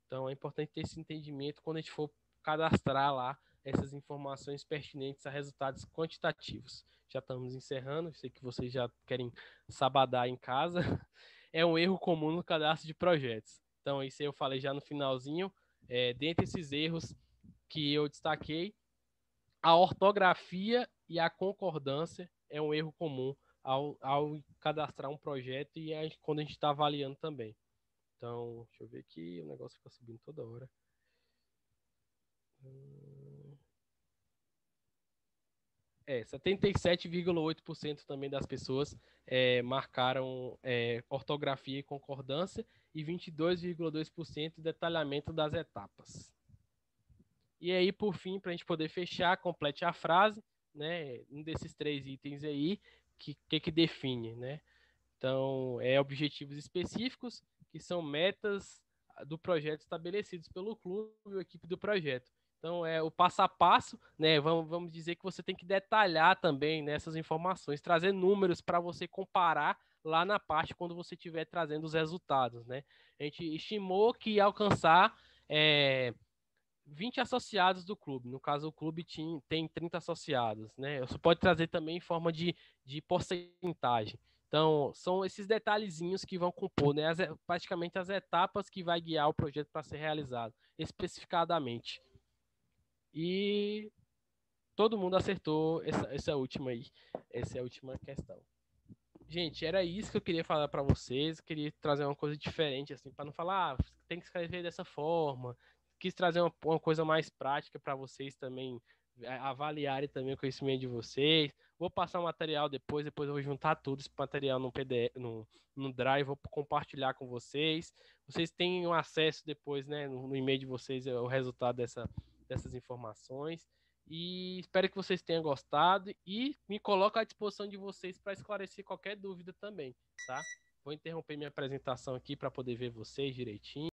Então é importante ter esse entendimento quando a gente for cadastrar lá essas informações pertinentes a resultados quantitativos. Já estamos encerrando, sei que vocês já querem sabadar em casa. É um erro comum no cadastro de projetos. Então isso aí eu falei já no finalzinho. Dentre esses erros que eu destaquei, a ortografia e a concordância é um erro comum ao cadastrar um projeto e quando a gente está avaliando também. Então, deixa eu ver aqui, o negócio fica subindo toda hora. 77,8% também das pessoas marcaram ortografia e concordância e 22,2% detalhamento das etapas. E aí, por fim, para a gente poder fechar, complete a frase, né? Um desses 3 itens aí, que define, né? Então, objetivos específicos, que são metas do projeto estabelecidos pelo clube ou equipe do projeto. Então, o passo a passo, né? Vamos dizer que você tem que detalhar também nessas informações, trazer números para você comparar lá na parte quando você estiver trazendo os resultados, né? A gente estimou que ia alcançar 20 associados do clube. No caso, o clube tem 30 associados, né? Você pode trazer também em forma de porcentagem. Então, são esses detalhezinhos que vão compor, né, praticamente as etapas que vai guiar o projeto para ser realizado, especificadamente. E todo mundo acertou essa última aí. Essa é a última questão. Gente, era isso que eu queria falar para vocês. Eu queria trazer uma coisa diferente, assim, para não falar, tem que escrever dessa forma. Quis trazer uma coisa mais prática para vocês também avaliarem também o conhecimento de vocês. Vou passar o material depois eu vou juntar tudo esse material no PDF, no Drive, vou compartilhar com vocês. Vocês têm um acesso depois, né, no e-mail de vocês, o resultado dessas informações. E espero que vocês tenham gostado e me coloco à disposição de vocês para esclarecer qualquer dúvida também, tá? Vou interromper minha apresentação aqui para poder ver vocês direitinho.